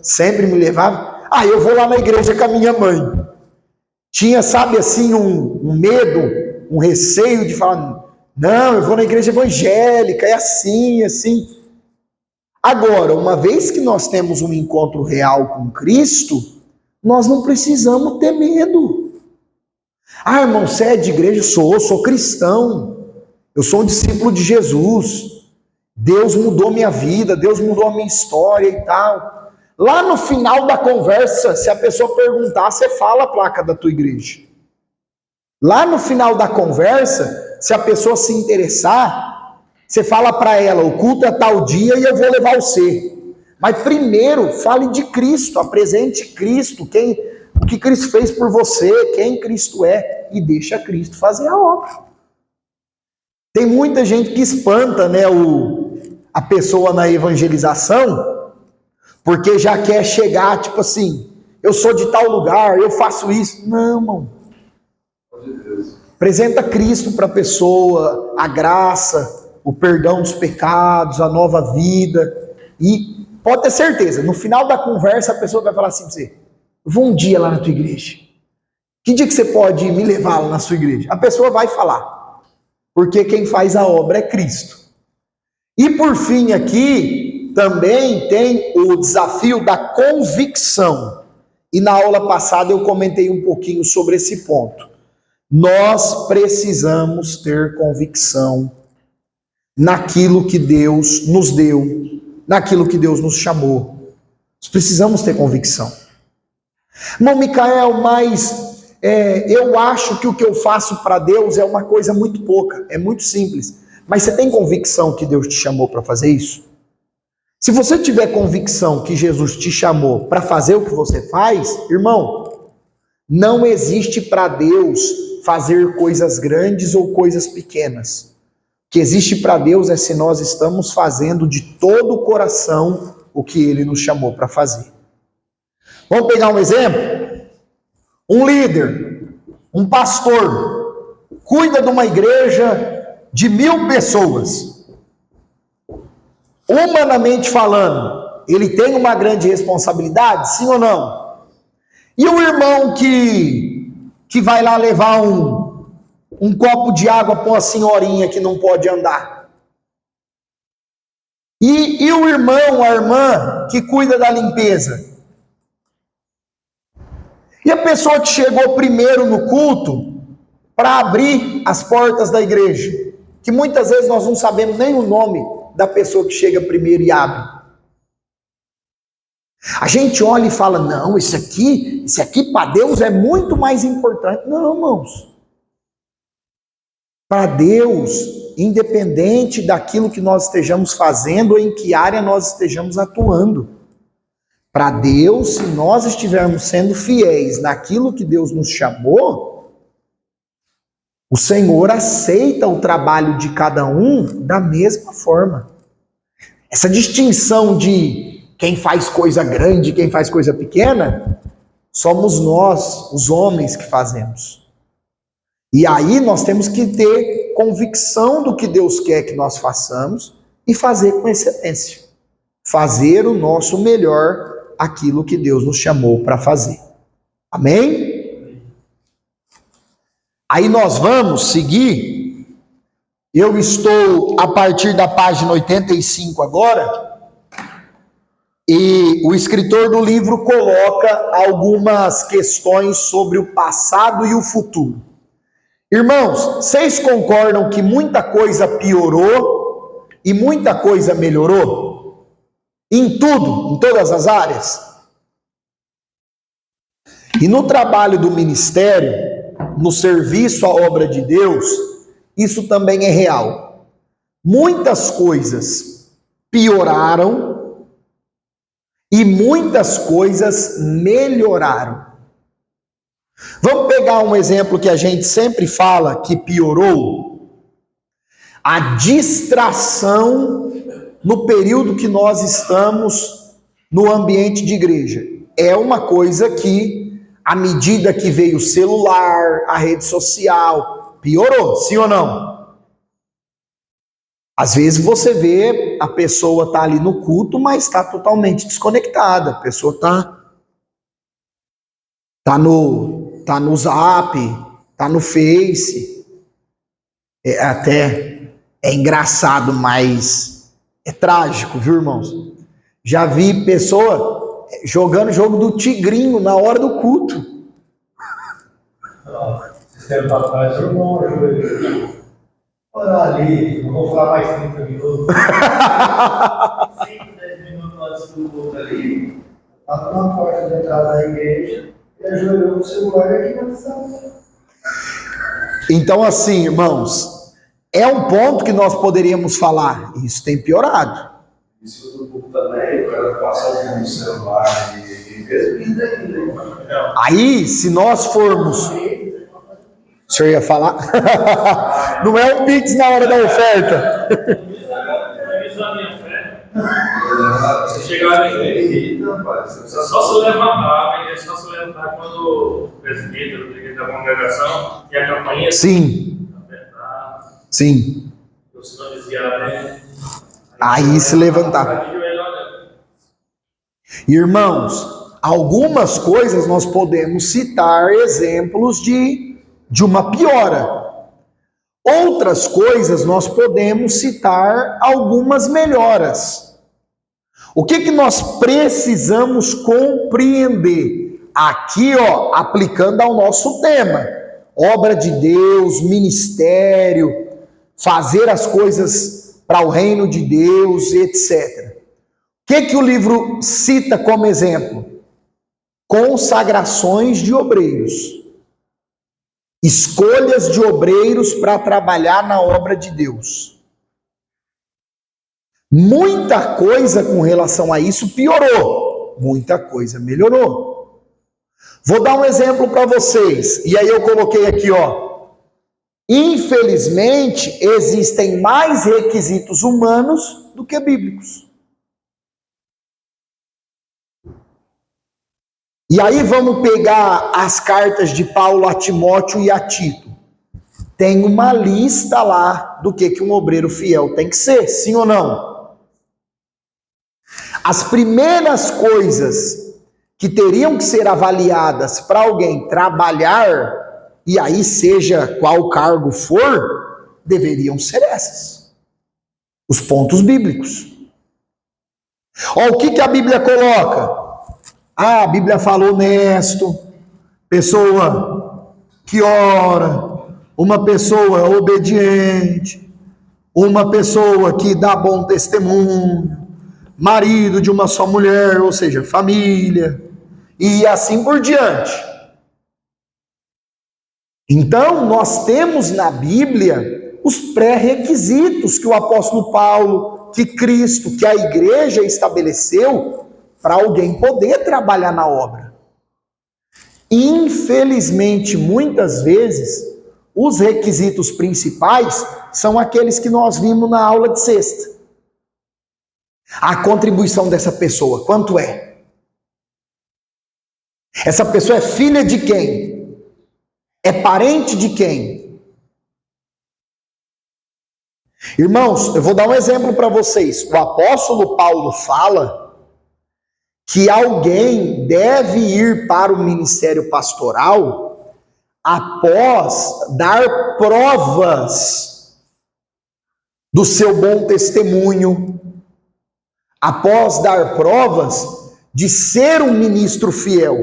sempre me levava, eu vou lá na igreja com a minha mãe. Tinha, sabe assim, um medo, um receio de falar, não, eu vou na igreja evangélica, é assim, assim. Agora, uma vez que nós temos um encontro real com Cristo, nós não precisamos ter medo. Irmão, você é de igreja? Sou cristão. Eu sou um discípulo de Jesus. Deus mudou minha vida, Deus mudou a minha história e tal. Lá no final da conversa, se a pessoa perguntar, você fala a placa da tua igreja. Lá no final da conversa, se a pessoa se interessar, você fala para ela, o culto é tal dia e eu vou levar você. Mas primeiro, fale de Cristo, apresente Cristo, o que Cristo fez por você, quem Cristo é, e deixa Cristo fazer a obra. Tem muita gente que espanta, né, a pessoa na evangelização, porque já quer chegar, tipo assim, eu sou de tal lugar, eu faço isso. Não, irmão. Apresenta Cristo para a pessoa, a graça, o perdão dos pecados, a nova vida. E pode ter certeza, no final da conversa a pessoa vai falar assim para você: eu vou um dia lá na tua igreja. Que dia que você pode me levar lá na sua igreja? A pessoa vai falar, porque quem faz a obra é Cristo. E por fim aqui, também tem o desafio da convicção. E na aula passada eu comentei um pouquinho sobre esse ponto. Nós precisamos ter convicção naquilo que Deus nos deu, naquilo que Deus nos chamou. Nós precisamos ter convicção. Irmão Micael, mas eu acho que o que eu faço para Deus é uma coisa muito pouca, é muito simples. Mas você tem convicção que Deus te chamou para fazer isso? Se você tiver convicção que Jesus te chamou para fazer o que você faz, irmão, não existe para Deus fazer coisas grandes ou coisas pequenas. O que existe para Deus é se nós estamos fazendo de todo o coração o que Ele nos chamou para fazer. Vamos pegar um exemplo? Um líder, um pastor, cuida de uma igreja de 1000 pessoas. Humanamente falando, ele tem uma grande responsabilidade, sim ou não? E o irmão que vai lá levar um copo de água para uma senhorinha que não pode andar? E o irmão, a irmã que cuida da limpeza? E a pessoa que chegou primeiro no culto para abrir as portas da igreja? Que muitas vezes nós não sabemos nem o nome da pessoa que chega primeiro e abre. A gente olha e fala: não, isso aqui para Deus é muito mais importante. Não, irmãos. Para Deus, independente daquilo que nós estejamos fazendo ou em que área nós estejamos atuando, para Deus, se nós estivermos sendo fiéis naquilo que Deus nos chamou, o Senhor aceita o trabalho de cada um da mesma forma. Essa distinção de quem faz coisa grande e quem faz coisa pequena, somos nós, os homens, que fazemos. E aí nós temos que ter convicção do que Deus quer que nós façamos e fazer com excelência. Fazer o nosso melhor, aquilo que Deus nos chamou para fazer. Amém? Aí nós vamos seguir. Eu estou a partir da página 85 agora, e o escritor do livro coloca algumas questões sobre o passado e o futuro. Irmãos, vocês concordam que muita coisa piorou e muita coisa melhorou? Em tudo, em todas as áreas. E no trabalho do ministério, no serviço à obra de Deus, isso também é real. Muitas coisas pioraram e muitas coisas melhoraram. Vamos pegar um exemplo que a gente sempre fala que piorou: a distração no período que nós estamos no ambiente de igreja. É uma coisa que, à medida que veio o celular, a rede social, piorou, sim ou não? Às vezes você vê a pessoa tá ali no culto, mas está totalmente desconectada. A pessoa tá no Zap, tá no Face. É engraçado, mas é trágico, viu, irmãos? Já vi pessoa jogando jogo do tigrinho na hora do culto. Sistema para trás, irmão, olha ali, não vou falar mais 30 minutos. 5, 10 minutos antes do culto ali, lá na porta da entrada da igreja, e ajoelhou no celular aqui na sala. Então, assim, irmãos, é um ponto que nós poderíamos falar. Isso tem piorado. Isso do pouco também, o cara passa o no celular e mesmo ainda. Aí, se nós formos... O senhor ia falar? Não é o Pix na hora da oferta. Você chegar na igreja, irrita, rapaz. É só se levantar, é só se levantar quando o presbítero, o líder da congregação, e a campainha Sim, apertar, sim. o senhor desviar, né? Aí se levantar. Irmãos, algumas coisas nós podemos citar exemplos de uma piora. Outras coisas nós podemos citar algumas melhoras. O que nós precisamos compreender? Aqui, ó, aplicando ao nosso tema, obra de Deus, ministério, fazer as coisas para o reino de Deus, etc. O que o livro cita como exemplo? Consagrações de obreiros. Escolhas de obreiros para trabalhar na obra de Deus. Muita coisa com relação a isso piorou, muita coisa melhorou. Vou dar um exemplo para vocês, e aí eu coloquei aqui, ó. Infelizmente, existem mais requisitos humanos do que bíblicos. E aí vamos pegar as cartas de Paulo a Timóteo e a Tito. Tem uma lista lá do que um obreiro fiel tem que ser, sim ou não? As primeiras coisas que teriam que ser avaliadas para alguém trabalhar, e aí seja qual cargo for, deveriam ser essas. Os pontos bíblicos. Olha o que a Bíblia coloca. Ah, a Bíblia fala honesto, pessoa que ora, uma pessoa obediente, uma pessoa que dá bom testemunho, marido de uma só mulher, ou seja, família, e assim por diante. Então, nós temos na Bíblia os pré-requisitos que o apóstolo Paulo, que Cristo, que a igreja estabeleceu para alguém poder trabalhar na obra. Infelizmente, muitas vezes, os requisitos principais são aqueles que nós vimos na aula de sexta. A contribuição dessa pessoa, quanto é? Essa pessoa é filha de quem? É parente de quem? Irmãos, eu vou dar um exemplo para vocês. O apóstolo Paulo fala que alguém deve ir para o ministério pastoral após dar provas do seu bom testemunho, após dar provas de ser um ministro fiel.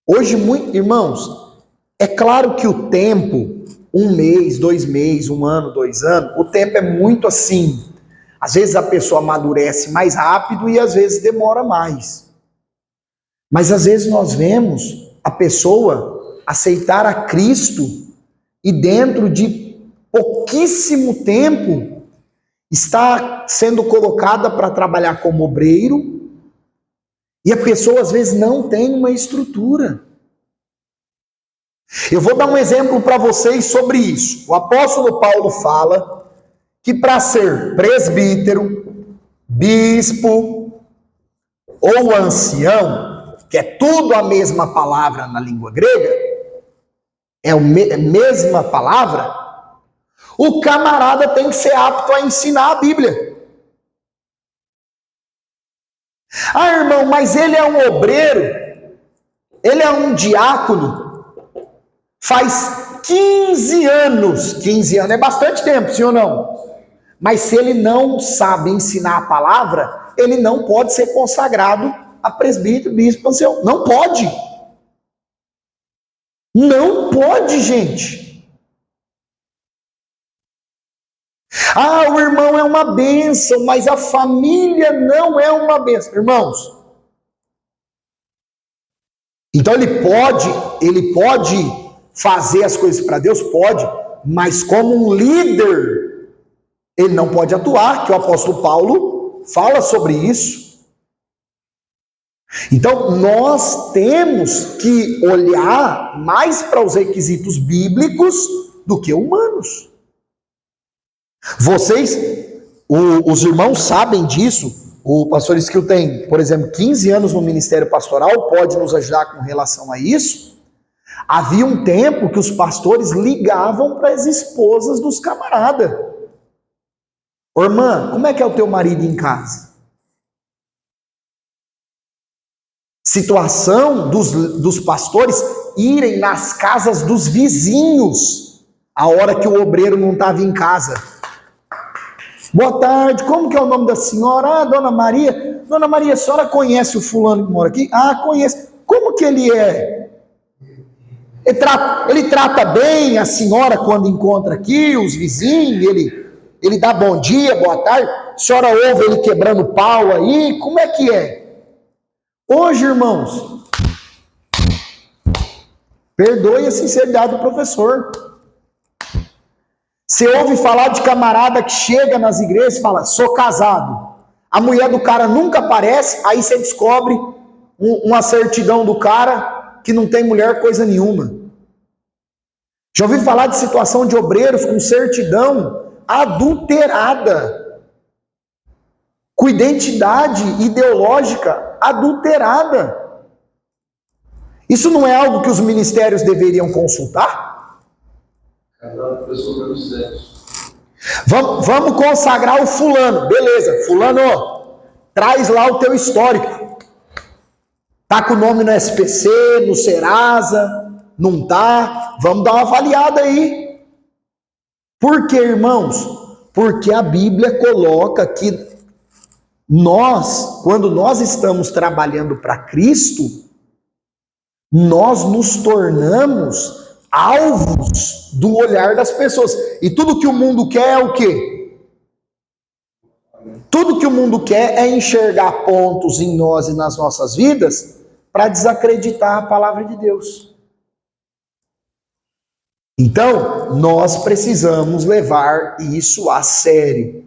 Hoje, irmãos, é claro que o tempo, 1 mês, 2 meses, 1 ano, 2 anos, o tempo é muito assim. Às vezes a pessoa amadurece mais rápido e às vezes demora mais. Mas às vezes nós vemos a pessoa aceitar a Cristo e dentro de pouquíssimo tempo está sendo colocada para trabalhar como obreiro e a pessoa às vezes não tem uma estrutura. Eu vou dar um exemplo para vocês sobre isso. O apóstolo Paulo fala que para ser presbítero, bispo ou ancião, que é tudo a mesma palavra na língua grega, é a mesma palavra, o camarada tem que ser apto a ensinar a Bíblia. Ah, irmão, mas ele é um obreiro, ele é um diácono, faz 15 anos, 15 anos é bastante tempo, sim ou não? Mas se ele não sabe ensinar a palavra, ele não pode ser consagrado a presbítero, bispo, ancião. Não pode. Não pode, gente. Ah, o irmão é uma bênção, mas a família não é uma bênção. Irmãos, então ele pode fazer as coisas para Deus? Pode, mas como um líder, ele não pode atuar, que o apóstolo Paulo fala sobre isso. Então, nós temos que olhar mais para os requisitos bíblicos do que humanos. Vocês, os irmãos sabem disso, O pastor Skill tem, por exemplo, 15 anos no ministério pastoral, pode nos ajudar com relação a isso. Havia um tempo que os pastores ligavam para as esposas dos camaradas. Ô, irmã, como é que é o teu marido em casa? Situação dos pastores irem nas casas dos vizinhos a hora que o obreiro não estava em casa. Boa tarde, como que é o nome da senhora? Ah, Dona Maria. Dona Maria, a senhora conhece o fulano que mora aqui? Ah, conheço. Como que ele é? Ele trata bem a senhora quando encontra aqui, os vizinhos, ele dá bom dia, boa tarde. A senhora ouve ele quebrando pau aí? Como é que é? Hoje, irmãos, perdoe a sinceridade do professor. Você ouve falar de camarada que chega nas igrejas e fala, sou casado. A mulher do cara nunca aparece, aí você descobre uma certidão do cara que não tem mulher coisa nenhuma. Já ouvi falar de situação de obreiros com certidão adulterada, com identidade ideológica adulterada. Isso não é algo que os ministérios deveriam consultar? Vamos consagrar o fulano. Beleza, fulano, traz lá o teu histórico. Tá com o nome no SPC, no Serasa, não tá? Vamos dar uma avaliada aí. Por quê, irmãos? Porque a Bíblia coloca que nós, quando nós estamos trabalhando para Cristo, nós nos tornamos alvos do olhar das pessoas. E tudo que o mundo quer é o quê? Tudo que o mundo quer é enxergar pontos em nós e nas nossas vidas para desacreditar a palavra de Deus. Então, nós precisamos levar isso a sério.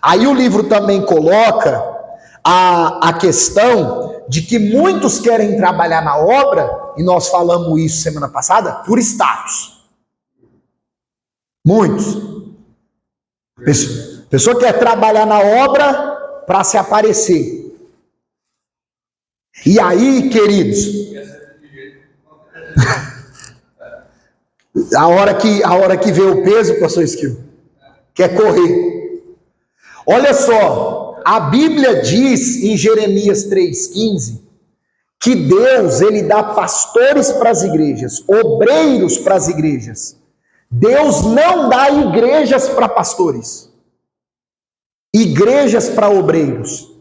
Aí o livro também coloca a questão de que muitos querem trabalhar na obra, e nós falamos isso semana passada, por status. Muitos. Pessoa quer trabalhar na obra para se aparecer. E aí, queridos, a hora que vê o peso, pastor Skill, quer correr. Olha só, a Bíblia diz em Jeremias 3,15 que Deus, ele dá pastores para as igrejas, obreiros para as igrejas. Deus não dá igrejas para pastores, igrejas para obreiros.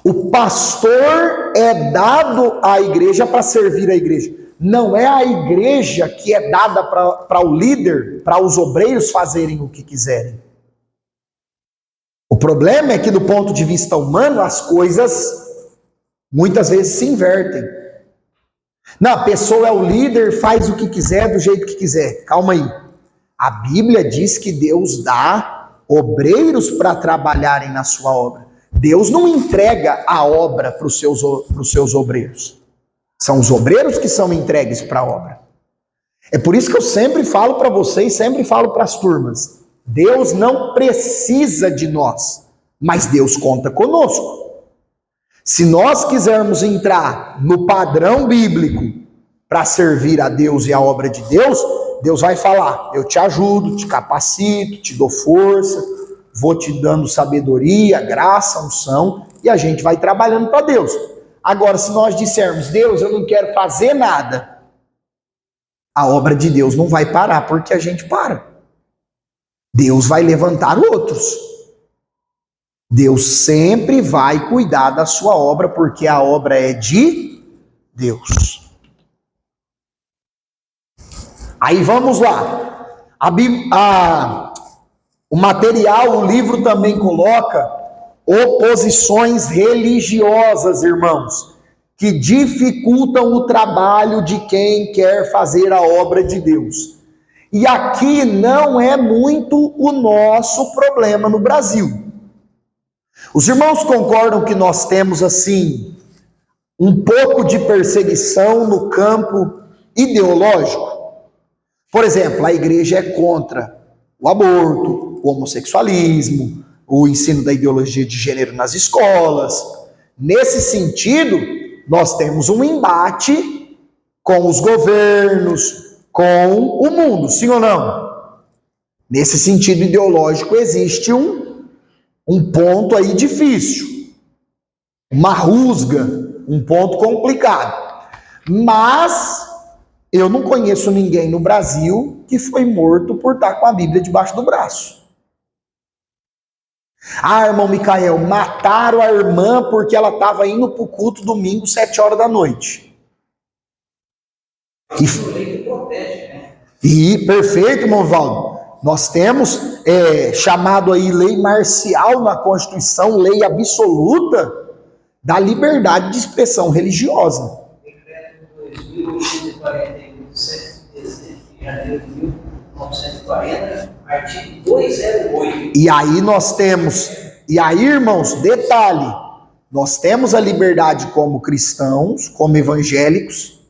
O pastor é dado à igreja para servir a igreja. Não é a igreja que é dada para o líder, para os obreiros fazerem o que quiserem. O problema é que, do ponto de vista humano, as coisas muitas vezes se invertem. Não, a pessoa é o líder, faz o que quiser, do jeito que quiser. Calma aí. A Bíblia diz que Deus dá obreiros para trabalharem na sua obra. Deus não entrega a obra para os seus obreiros. São os obreiros que são entregues para a obra. É por isso que eu sempre falo para vocês, sempre falo para as turmas. Deus não precisa de nós, mas Deus conta conosco. Se nós quisermos entrar no padrão bíblico para servir a Deus e a obra de Deus, Deus vai falar, eu te ajudo, te capacito, te dou força, vou te dando sabedoria, graça, unção, e a gente vai trabalhando para Deus. Agora, se nós dissermos, Deus, eu não quero fazer nada, a obra de Deus não vai parar porque a gente para. Deus vai levantar outros. Deus sempre vai cuidar da sua obra, porque a obra é de Deus. Aí vamos lá. O material, o livro também coloca oposições religiosas, irmãos, que dificultam o trabalho de quem quer fazer a obra de Deus. E aqui não é muito o nosso problema no Brasil. Os irmãos concordam que nós temos, assim, um pouco de perseguição no campo ideológico? Por exemplo, a igreja é contra o aborto, o homossexualismo, o ensino da ideologia de gênero nas escolas. Nesse sentido, nós temos um embate com os governos, com o mundo, sim ou não? Nesse sentido ideológico existe um ponto aí difícil, uma rusga, um ponto complicado. Mas eu não conheço ninguém no Brasil que foi morto por estar com a Bíblia debaixo do braço. Ah, irmão Micael, mataram a irmã porque ela estava indo para o culto domingo, 7 horas da noite. E perfeito, irmão Valdo. Nós temos chamado aí lei marcial na Constituição, lei absoluta da liberdade de expressão religiosa. Decreto 2.841, 7 de janeiro de 1940, artigo 208. E aí nós temos, irmãos, detalhe, nós temos a liberdade como cristãos, como evangélicos,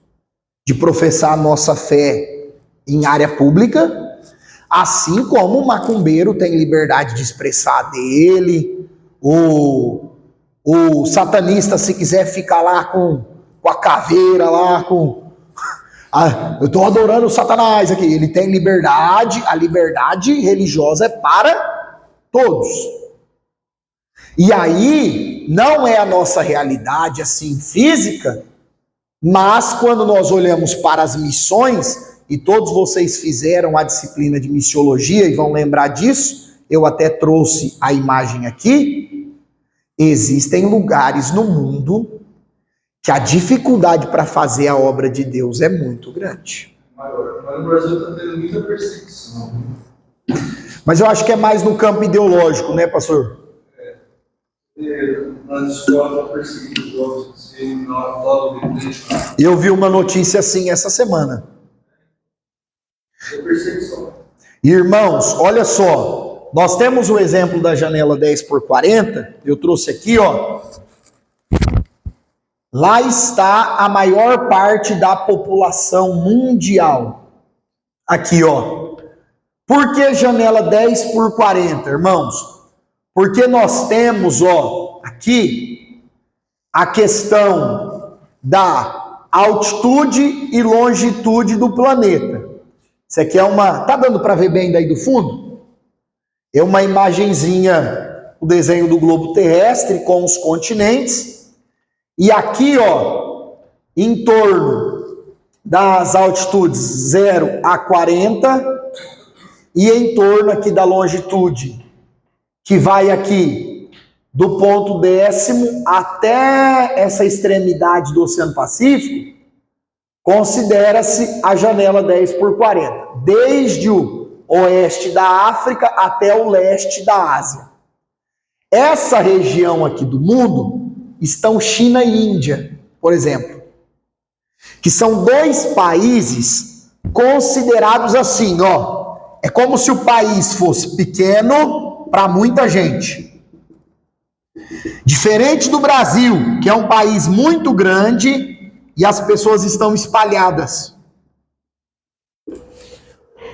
de professar a nossa fé em área pública, assim como o macumbeiro tem liberdade de expressar a dele, o satanista, se quiser ficar lá com a caveira, lá com... eu estou adorando o Satanás aqui. Ele tem liberdade, a liberdade religiosa é para todos. E aí, não é a nossa realidade assim física, mas quando nós olhamos para as missões, e todos vocês fizeram a disciplina de missiologia e vão lembrar disso, eu até trouxe a imagem aqui, existem lugares no mundo que a dificuldade para fazer a obra de Deus é muito grande. Mas no Brasil está tendo muita perseguição. Mas eu acho que é mais no campo ideológico, né, pastor? Nas escolas estão perseguindo os jovens que se adotam o bilhete. Eu vi uma notícia assim essa semana. É perseguição. Irmãos, olha só, nós temos o exemplo da janela 10x40, eu trouxe aqui, ó. Lá está a maior parte da população mundial. Aqui, ó. Por que janela 10x40, irmãos? Porque nós temos, ó, aqui, a questão da altitude e longitude do planeta. Isso aqui é uma... Tá dando para ver bem daí do fundo? É uma imagenzinha, o desenho do globo terrestre com os continentes. E aqui, ó, em torno das altitudes 0 a 40 e em torno aqui da longitude, que vai aqui do ponto 10º até essa extremidade do Oceano Pacífico, considera-se a janela 10x40, desde o oeste da África até o leste da Ásia. Essa região aqui do mundo estão China e Índia, por exemplo, que são dois países considerados assim, ó, é como se o país fosse pequeno para muita gente. Diferente do Brasil, que é um país muito grande e as pessoas estão espalhadas.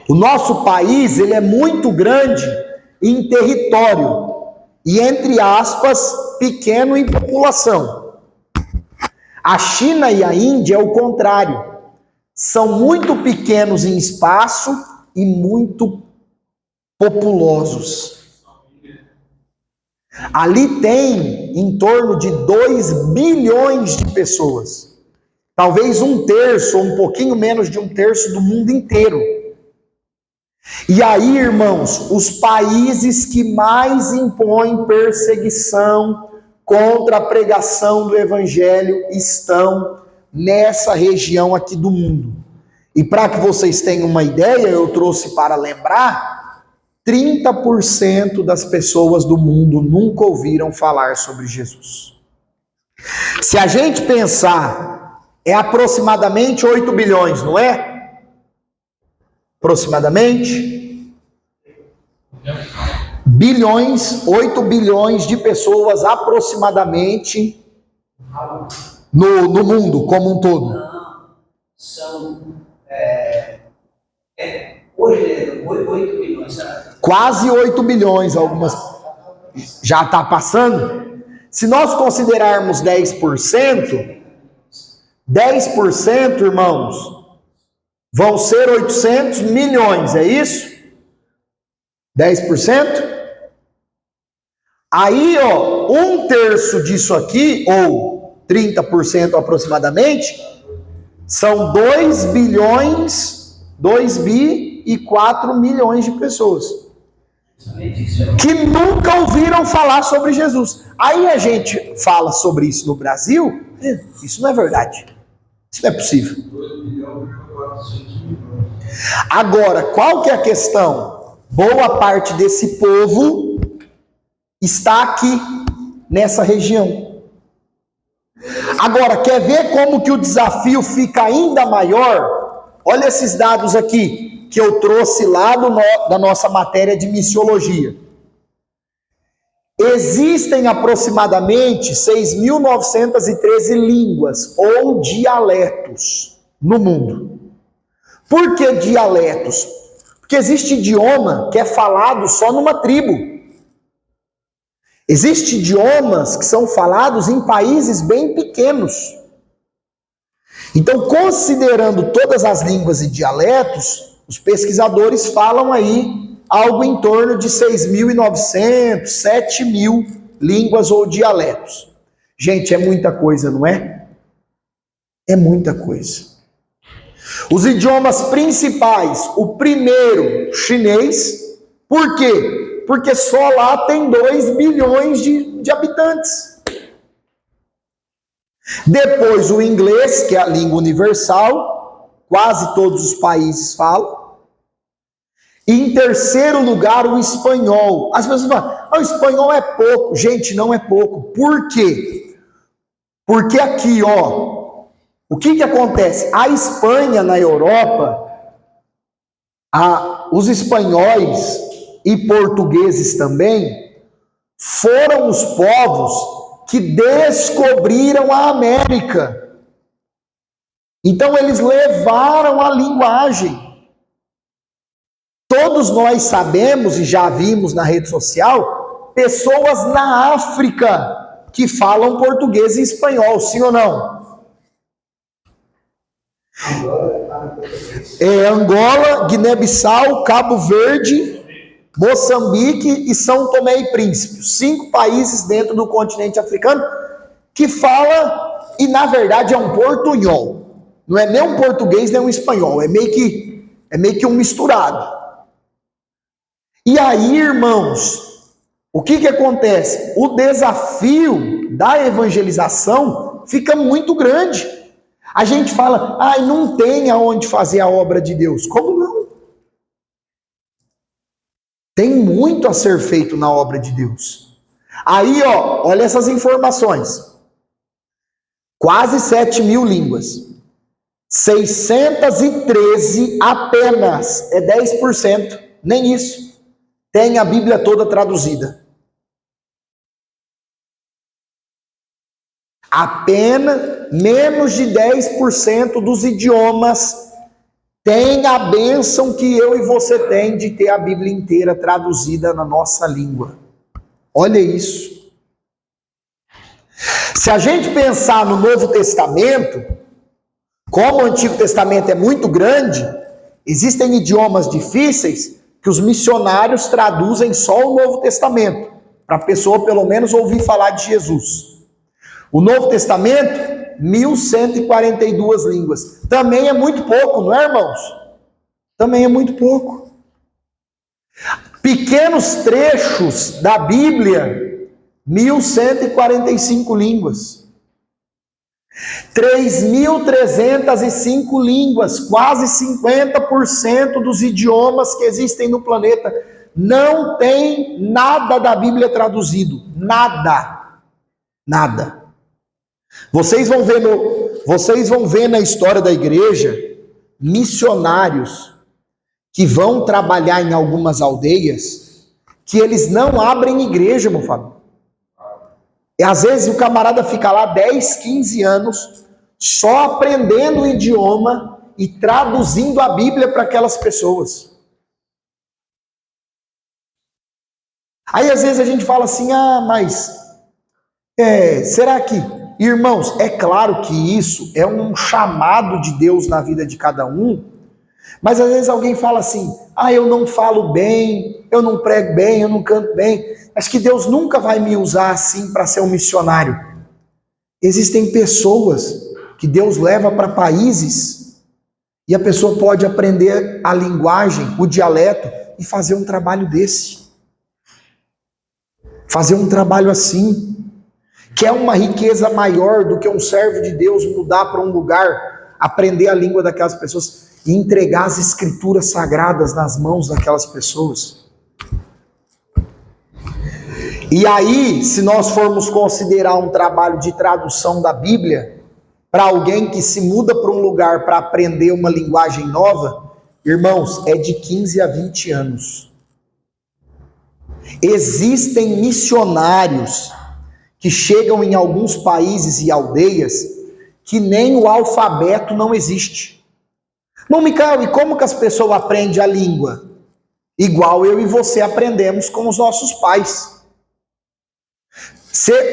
O nosso país, ele é muito grande em território e, entre aspas, pequeno em população. A China e a Índia é o contrário. São muito pequenos em espaço e muito populosos. Ali tem em torno de 2 bilhões de pessoas. Talvez 1/3 ou um pouquinho menos de 1/3 do mundo inteiro. E aí, irmãos, os países que mais impõem perseguição contra a pregação do evangelho estão nessa região aqui do mundo. E para que vocês tenham uma ideia, eu trouxe para lembrar, 30% das pessoas do mundo nunca ouviram falar sobre Jesus. Se a gente pensar, é aproximadamente 8 bilhões, não é? Aproximadamente? Bilhões, 8 bilhões de pessoas aproximadamente no mundo como um todo. Não, são... hoje é 8 bilhões, sabe? Quase 8 bilhões, algumas... Já está passando? Se nós considerarmos 10%, irmãos, vão ser 800 milhões, é isso? 10%? Aí, ó, 1/3 disso aqui, ou 30% aproximadamente, são 2 bi e 4 milhões de pessoas que nunca ouviram falar sobre Jesus. Aí a gente fala sobre isso no Brasil, isso não é verdade. Isso não é possível. Agora, qual que é a questão? Boa parte desse povo está aqui, nessa região. Agora, quer ver como que o desafio fica ainda maior? Olha esses dados aqui, que eu trouxe lá da nossa matéria de missiologia. Existem aproximadamente 6.913 línguas ou dialetos no mundo. Por que dialetos? Porque existe idioma que é falado só numa tribo. Existem idiomas que são falados em países bem pequenos. Então, considerando todas as línguas e dialetos, os pesquisadores falam aí algo em torno de 6.900, 7.000 línguas ou dialetos. Gente, é muita coisa, não é? É muita coisa. Os idiomas principais, o primeiro, chinês. Por quê? Porque só lá tem 2 bilhões de habitantes. Depois o inglês, que é a língua universal, quase todos os países falam. E em terceiro lugar, o espanhol. As pessoas falam, o espanhol é pouco. Gente, não é pouco. Por quê? Porque aqui, ó, o que acontece? A Espanha, na Europa, os espanhóis e portugueses também foram os povos que descobriram a América. Então eles levaram a linguagem. Todos nós sabemos e já vimos na rede social pessoas na África que falam português e espanhol, sim ou não? Angola, Guiné-Bissau, Cabo Verde, Moçambique e São Tomé e Príncipe. 5 países dentro do continente africano que fala, e na verdade é um portunhol. Não é nem um português nem um espanhol, é meio que um misturado. E aí, irmãos, o que acontece? O desafio da evangelização fica muito grande. A gente fala, não tem aonde fazer a obra de Deus. Como não? Tem muito a ser feito na obra de Deus. Aí, ó, olha essas informações. Quase 7.000 línguas. 613 apenas, é 10%, nem isso. Tem a Bíblia toda traduzida. Apenas menos de 10% dos idiomas tem a bênção que eu e você tem de ter a Bíblia inteira traduzida na nossa língua. Olha isso. Se a gente pensar no Novo Testamento, como o Antigo Testamento é muito grande, existem idiomas difíceis que os missionários traduzem só o Novo Testamento, para a pessoa pelo menos ouvir falar de Jesus. O Novo Testamento, 1.142 línguas. Também é muito pouco, não é, irmãos? Também é muito pouco. Pequenos trechos da Bíblia, 1.145 línguas. 3.305 línguas, quase 50% dos idiomas que existem no planeta. Não tem nada da Bíblia traduzido. Nada. Nada. Vocês vão ver na história da igreja missionários que vão trabalhar em algumas aldeias que eles não abrem igreja, meu Fábio. E às vezes o camarada fica lá 10, 15 anos só aprendendo o idioma e traduzindo a Bíblia para aquelas pessoas. Aí às vezes a gente fala assim, mas será que... Irmãos, é claro que isso é um chamado de Deus na vida de cada um, mas às vezes alguém fala assim, eu não falo bem, eu não prego bem, eu não canto bem, acho que Deus nunca vai me usar assim para ser um missionário. Existem pessoas que Deus leva para países e a pessoa pode aprender a linguagem, o dialeto e fazer um trabalho desse. Fazer um trabalho assim, que é uma riqueza maior do que um servo de Deus mudar para um lugar, aprender a língua daquelas pessoas e entregar as escrituras sagradas nas mãos daquelas pessoas. E aí, se nós formos considerar um trabalho de tradução da Bíblia, para alguém que se muda para um lugar para aprender uma linguagem nova, irmãos, é de 15 a 20 anos. Existem missionários que chegam em alguns países e aldeias que nem o alfabeto não existe. Irmão Micael, e como que as pessoas aprendem a língua? Igual eu e você aprendemos com os nossos pais.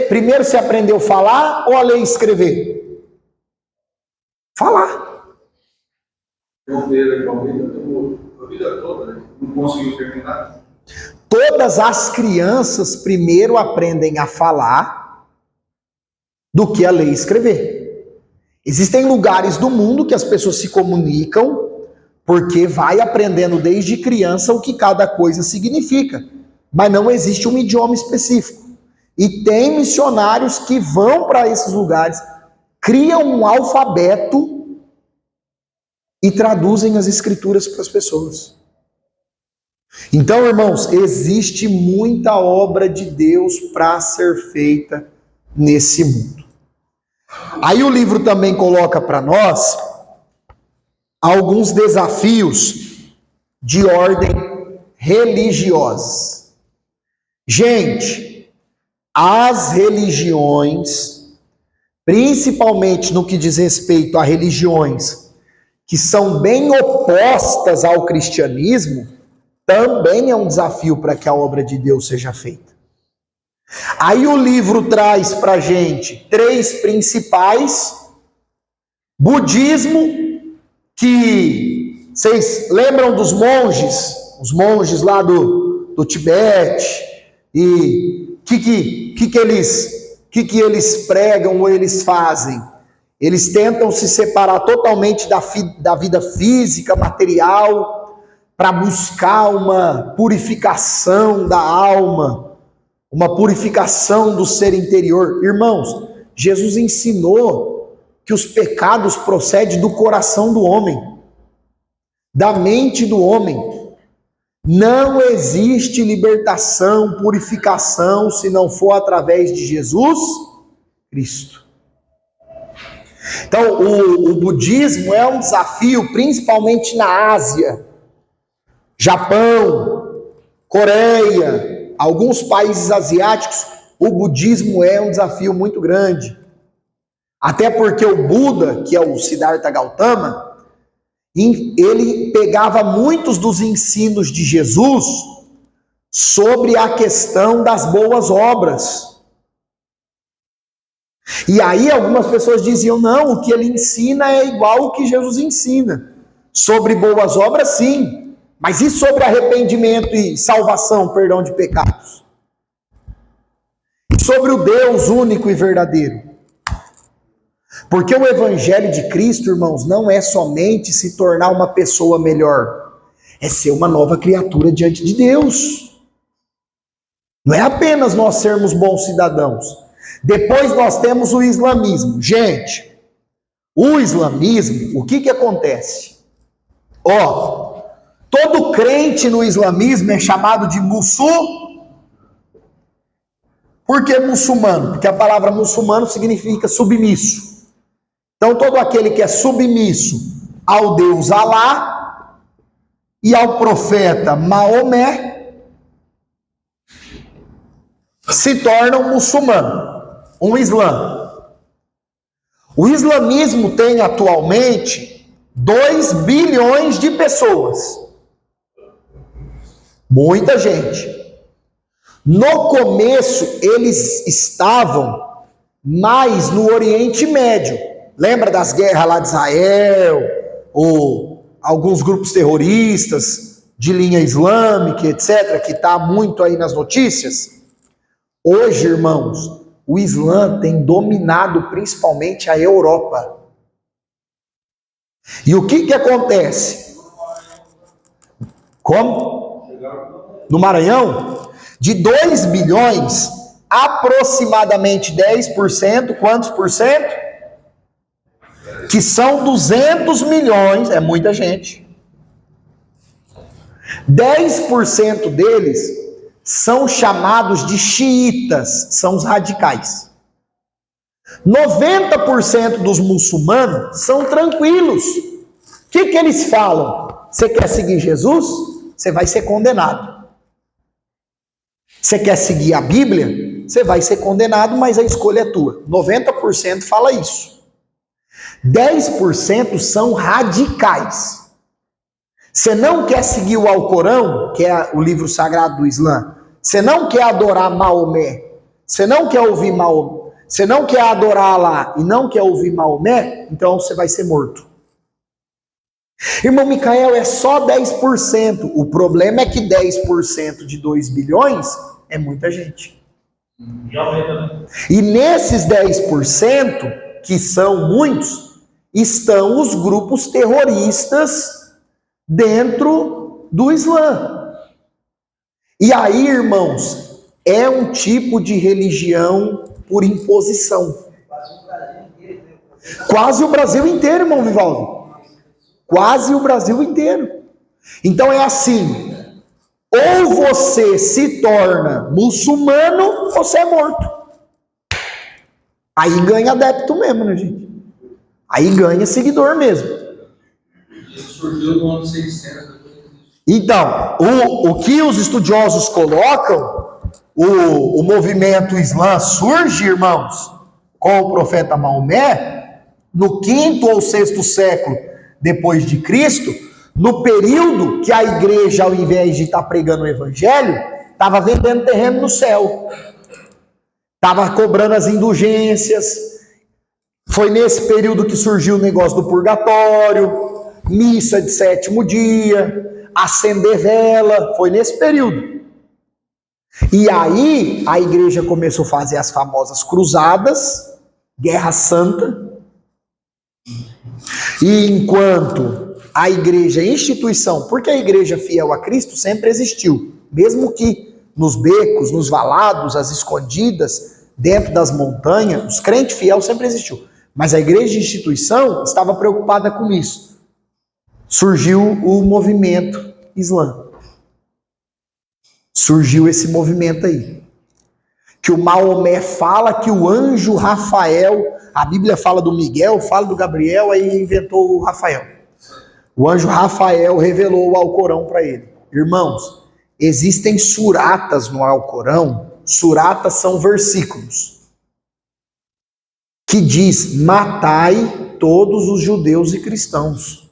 Primeiro você aprendeu a falar ou a ler e escrever? Falar. Eu vejo a vida toda, né? Não conseguiu terminar. Todas as crianças primeiro aprendem a falar do que a ler e escrever. Existem lugares do mundo que as pessoas se comunicam porque vai aprendendo desde criança o que cada coisa significa, mas não existe um idioma específico. E tem missionários que vão para esses lugares, criam um alfabeto e traduzem as escrituras para as pessoas. Então, irmãos, existe muita obra de Deus para ser feita nesse mundo. Aí o livro também coloca para nós alguns desafios de ordem religiosa. Gente, as religiões, principalmente no que diz respeito a religiões que são bem opostas ao cristianismo, também é um desafio para que a obra de Deus seja feita. Aí o livro traz para a gente 3 principais: budismo, que vocês lembram dos monges, os monges lá do Tibete, e que eles pregam ou eles fazem? Eles tentam se separar totalmente da vida física, material, para buscar uma purificação da alma, uma purificação do ser interior. Irmãos, Jesus ensinou que os pecados procedem do coração do homem, da mente do homem. Não existe libertação, purificação, se não for através de Jesus Cristo. Então, o budismo é um desafio, principalmente na Ásia, Japão, Coreia, alguns países asiáticos, o budismo é um desafio muito grande. Até porque o Buda, que é o Siddhartha Gautama, ele pegava muitos dos ensinos de Jesus sobre a questão das boas obras. E aí algumas pessoas diziam, não, o que ele ensina é igual ao que Jesus ensina. Sobre boas obras, sim. Mas e sobre arrependimento e salvação, perdão de pecados? E sobre o Deus único e verdadeiro? Porque o Evangelho de Cristo, irmãos, não é somente se tornar uma pessoa melhor, é ser uma nova criatura diante de Deus. Não é apenas nós sermos bons cidadãos. Depois nós temos o islamismo. Gente, o islamismo, o que acontece? Todo crente no islamismo é chamado de muçulmano. Por que muçulmano? Porque a palavra muçulmano significa submisso. Então todo aquele que é submisso ao Deus Alá e ao profeta Maomé se torna um muçulmano, um islã. O islamismo tem atualmente 2 bilhões de pessoas. Muita gente. No começo, eles estavam mais no Oriente Médio. Lembra das guerras lá de Israel, ou alguns grupos terroristas de linha islâmica, etc., que está muito aí nas notícias? Hoje, irmãos, o Islã tem dominado principalmente a Europa. E o que acontece? Como? No Maranhão? De 2 bilhões, aproximadamente 10%, quantos por cento? Que são 200 milhões, é muita gente. 10% deles são chamados de xiitas, são os radicais. 90% dos muçulmanos são tranquilos. O que eles falam? Você quer seguir Jesus? Você vai ser condenado. Você quer seguir a Bíblia? Você vai ser condenado, mas a escolha é tua. 90% fala isso. 10% são radicais. Você não quer seguir o Alcorão, que é o livro sagrado do Islã. Você não quer adorar Maomé. Você não quer ouvir Maomé. Você não quer adorar Allah e não quer ouvir Maomé, então você vai ser morto. Irmão Micael, é só 10%. O problema é que 10% de 2 bilhões é muita gente. E nesses 10%, que são muitos, estão os grupos terroristas dentro do Islã. E aí, irmãos, é um tipo de religião por imposição. Quase o Brasil inteiro, irmão Vivaldo. Quase o Brasil inteiro. Então é assim, ou você se torna muçulmano, ou você é morto. Aí ganha adepto mesmo, né, gente? Aí ganha seguidor mesmo. Isso surgiu no ano 600. Então, o que os estudiosos colocam, o movimento islã surge, irmãos, com o profeta Maomé, no 5º ou 6º século depois de Cristo, no período que a igreja, ao invés de estar pregando o evangelho, estava vendendo terreno no céu, estava cobrando as indulgências. Foi nesse período que surgiu o negócio do purgatório, missa de 7º dia, acender vela, foi nesse período. E aí a igreja começou a fazer as famosas cruzadas, Guerra Santa. E enquanto a igreja, instituição, porque a igreja fiel a Cristo sempre existiu, mesmo que nos becos, nos valados, as escondidas, dentro das montanhas, os crentes fiéis sempre existiu. Mas a igreja de instituição estava preocupada com isso. Surgiu o movimento islã. Surgiu esse movimento aí. Que o Maomé fala que o anjo Rafael, a Bíblia fala do Miguel, fala do Gabriel, aí inventou o Rafael. O anjo Rafael revelou o Alcorão para ele. Irmãos, existem suratas no Alcorão, suratas são versículos, que diz, matai todos os judeus e cristãos.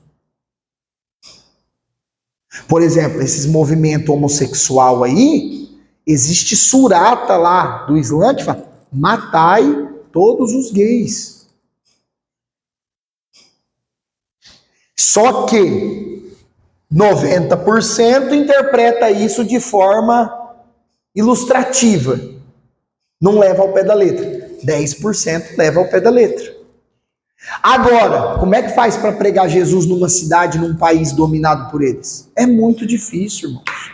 Por exemplo, esses movimentos homossexual aí, existe surata lá do Islã que fala, matai todos os gays. Só que 90% interpreta isso de forma ilustrativa. Não leva ao pé da letra. 10% leva ao pé da letra. Agora, como é que faz para pregar Jesus numa cidade, num país dominado por eles? É muito difícil, irmãos.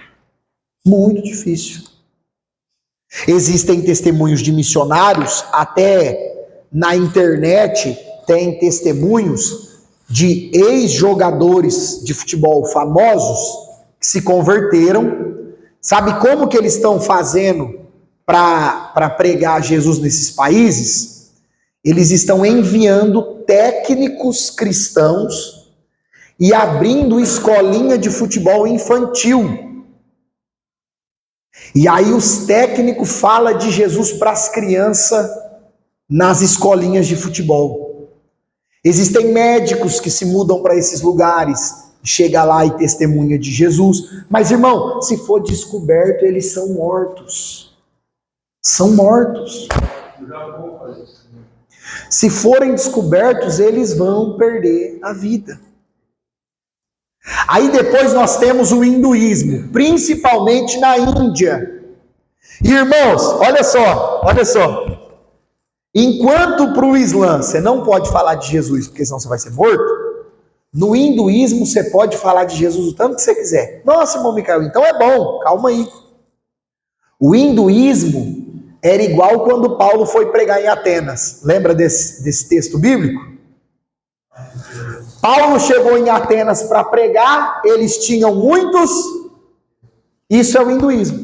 Muito difícil. Existem testemunhos de missionários, até na internet tem testemunhos de ex-jogadores de futebol famosos que se converteram. Sabe como que eles estão fazendo para pregar Jesus nesses países? Eles estão enviando técnicos cristãos e abrindo escolinha de futebol infantil. E aí os técnicos falam de Jesus para as crianças nas escolinhas de futebol. Existem médicos que se mudam para esses lugares, chega lá e testemunha de Jesus. Mas, irmão, se for descoberto, eles são mortos. São mortos. Se forem descobertos, eles vão perder a vida. Aí depois nós temos o hinduísmo, principalmente na Índia. Irmãos, olha só. Enquanto para o Islã você não pode falar de Jesus, porque senão você vai ser morto, no hinduísmo você pode falar de Jesus o tanto que você quiser. Nossa, irmão Micael, então é bom, calma aí. O hinduísmo era igual quando Paulo foi pregar em Atenas. Lembra desse texto bíblico? Paulo chegou em Atenas para pregar, eles tinham muitos. Isso é o hinduísmo.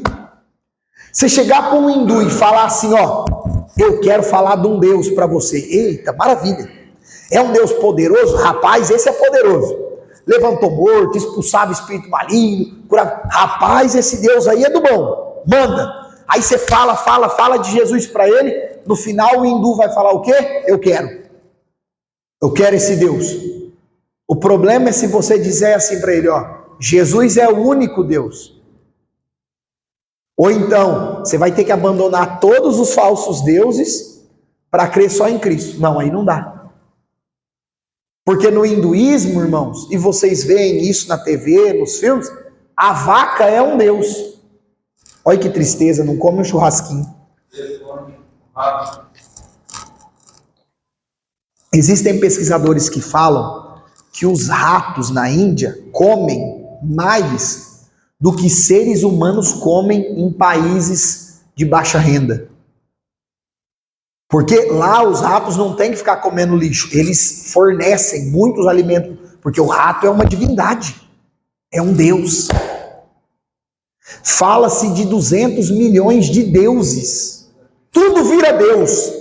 Você chegar para um hindu e falar assim, ó, eu quero falar de um Deus para você. Eita, maravilha. É um Deus poderoso? Rapaz, esse é poderoso. Levantou morto, expulsava espírito maligno, curava. Rapaz, esse Deus aí é do bom. Manda. Aí você fala de Jesus para ele. No final o hindu vai falar o quê? Eu quero esse Deus. O problema é se você dizer assim para ele, ó, Jesus é o único Deus. Ou então, você vai ter que abandonar todos os falsos deuses para crer só em Cristo. Não, aí não dá. Porque no hinduísmo, irmãos, e vocês veem isso na TV, nos filmes, a vaca é um Deus. Olha que tristeza, não come um churrasquinho. Existem pesquisadores que falam que os ratos na Índia comem mais do que seres humanos comem em países de baixa renda. Porque lá os ratos não têm que ficar comendo lixo, eles fornecem muitos alimentos, porque o rato é uma divindade, é um deus. Fala-se de 200 milhões de deuses, tudo vira Deus.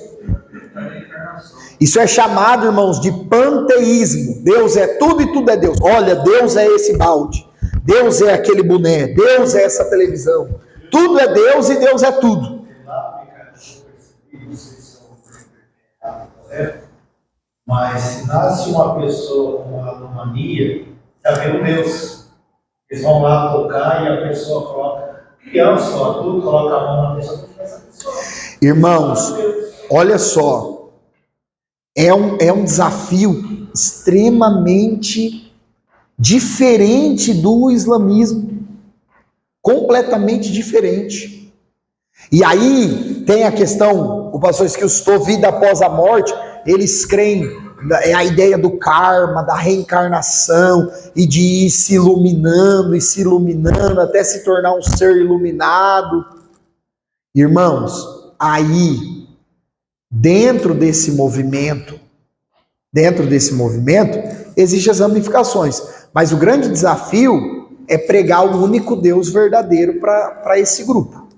Isso é chamado, irmãos, de panteísmo. Deus é tudo e tudo é Deus. Olha, Deus é esse balde, Deus é aquele boné, Deus é essa televisão. Tudo é Deus e Deus é tudo. Mas se nasce uma pessoa com uma mania, já vê um Deus. Eles vão lá tocar e a pessoa coloca, criança, tudo, coloca a mão na pessoa. Irmãos, olha só. É um desafio extremamente diferente do islamismo. Completamente diferente. E aí tem a questão, o pastor que citou, vida após a morte, eles creem, é a ideia do karma, da reencarnação, e de ir se iluminando e se iluminando até se tornar um ser iluminado. Irmãos, aí, dentro desse movimento, existem as ramificações, mas o grande desafio é pregar o único Deus verdadeiro para esse grupo.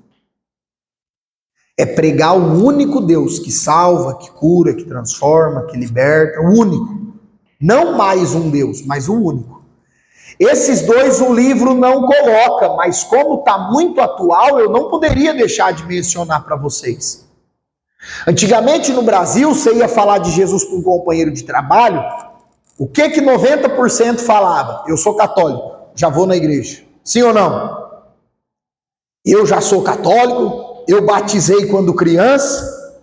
É pregar o único Deus que salva, que cura, que transforma, que liberta, o único. Não mais um Deus, mas o único. Esses dois o livro não coloca, mas como está muito atual, eu não poderia deixar de mencionar para vocês. Antigamente no Brasil, você ia falar de Jesus para um companheiro de trabalho, o que 90% falava? Eu sou católico, já vou na igreja. Sim ou não? Eu já sou católico, eu batizei quando criança,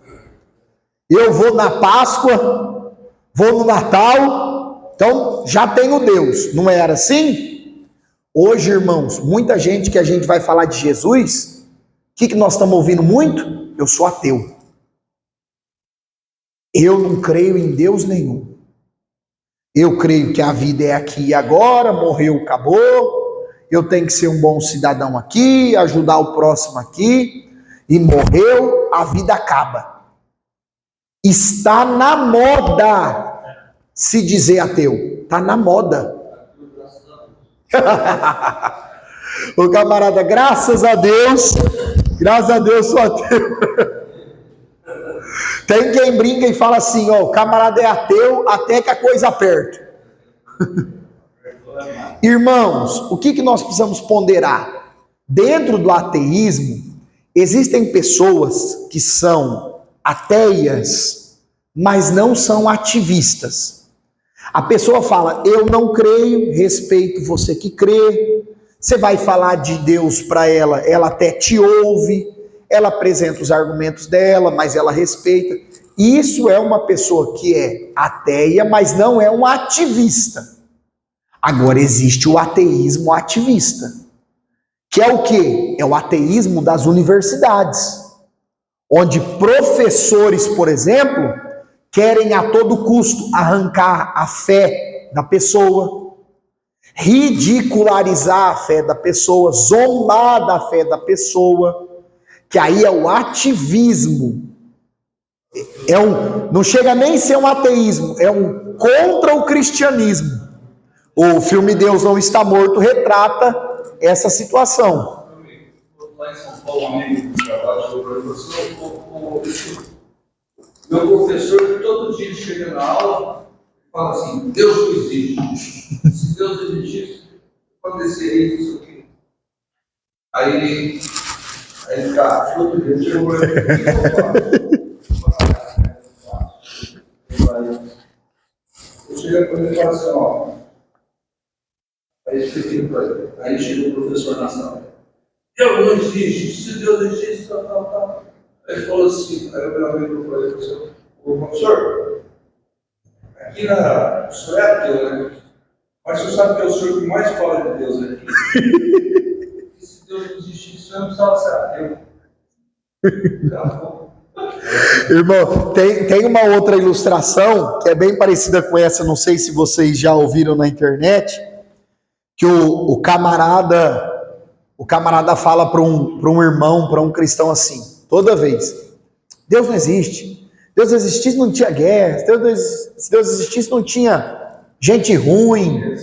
eu vou na Páscoa, vou no Natal, então já tenho Deus. Não era assim? Hoje, irmãos, muita gente que a gente vai falar de Jesus, o que nós estamos ouvindo muito? Eu sou ateu. Eu não creio em Deus nenhum. Eu creio que a vida é aqui e agora, morreu, acabou. Eu tenho que ser um bom cidadão aqui, ajudar o próximo aqui. E morreu, a vida acaba. Está na moda se dizer ateu. Está na moda. Ô camarada, graças a Deus sou ateu. Tem quem brinca e fala assim, ó, o camarada é ateu até que a coisa aperta. Irmãos, o que nós precisamos ponderar? Dentro do ateísmo, existem pessoas que são ateias, mas não são ativistas. A pessoa fala, eu não creio, respeito você que crê. Você vai falar de Deus para ela, ela até te ouve, ela apresenta os argumentos dela, mas ela respeita. Isso é uma pessoa que é ateia, mas não é um ativista. Agora existe o ateísmo ativista, que é o quê? É o ateísmo das universidades, onde professores, por exemplo, querem a todo custo arrancar a fé da pessoa, ridicularizar a fé da pessoa, zombar da fé da pessoa, que aí é o ativismo. Não chega nem a ser um ateísmo, é um contra o cristianismo. O filme Deus Não Está Morto retrata essa situação. Lá em São Paulo, um amigo que trabalha sobre meu professor, todo dia chega na aula e fala assim: Deus não existe. Se Deus existisse, aconteceria isso aqui. Aí cara, todo dia chegou para mim: eu chego para ele e falo assim: ó. Aí expliquei para ele. Aí chega o professor na sala: Deus não existe. Se Deus existe, tal. Aí ele falou assim: aí o meu amigo falou assim: ô professor, aqui o senhor é ateu, né? Mas o senhor sabe que é o senhor que mais fala de Deus aqui. E se Deus não existisse, o senhor não precisava ser ateu. Irmão, tem uma outra ilustração que é bem parecida com essa, não sei se vocês já ouviram na internet, que o camarada fala para um irmão, para um cristão assim, toda vez: Deus não existe. Deus existisse, não tinha guerra. Se Deus existisse, não tinha gente ruim.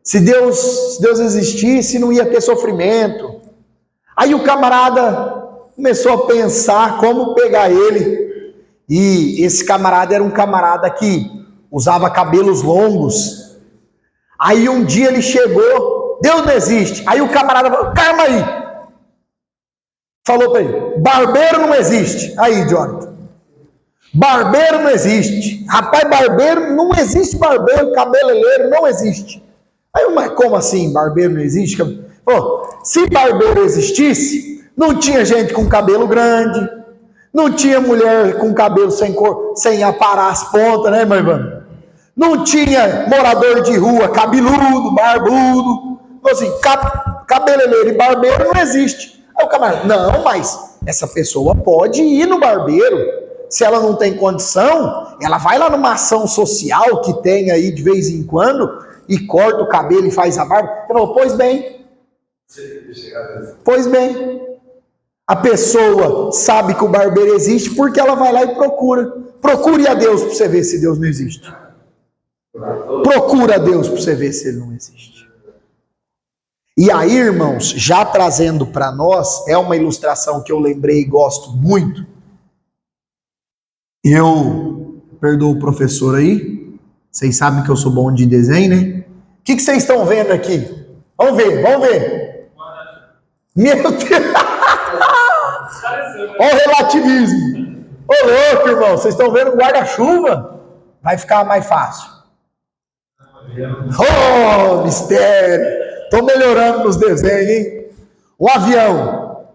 Se Deus existisse, não ia ter sofrimento. Aí o camarada começou a pensar como pegar ele. E esse camarada era um camarada que usava cabelos longos. Aí um dia ele chegou: Deus não existe. Aí o camarada falou: calma aí. Falou para ele: barbeiro não existe. Aí, Jonathan, barbeiro não existe. Rapaz, barbeiro não existe. Barbeiro, cabeleireiro não existe. Aí eu: mas como assim barbeiro não existe? Pô, se barbeiro existisse, não tinha gente com cabelo grande, não tinha mulher com cabelo sem aparar as pontas, né, irmão Ivan? Não tinha morador de rua cabeludo, barbudo. Então, assim, cabeleireiro e barbeiro não existe. Aí o camarada: não, mas essa pessoa pode ir no barbeiro. Se ela não tem condição, ela vai lá numa ação social que tem aí de vez em quando e corta o cabelo e faz a barba. Ele falou: pois bem. Pois bem. A pessoa sabe que o barbeiro existe porque ela vai lá e procura. Procure a Deus para você ver se Deus não existe. Procura a Deus para você ver se ele não existe. E aí, irmãos, já trazendo para nós, é uma ilustração que eu lembrei e gosto muito. Eu perdoo o professor aí, vocês sabem que eu sou bom de desenho, né? O que vocês estão vendo aqui? Vamos ver. Meu Deus! Olha o relativismo. Ô louco, irmão, vocês estão vendo o guarda-chuva? Vai ficar mais fácil. Oh, mistério! Estou melhorando nos desenhos, hein? Um avião.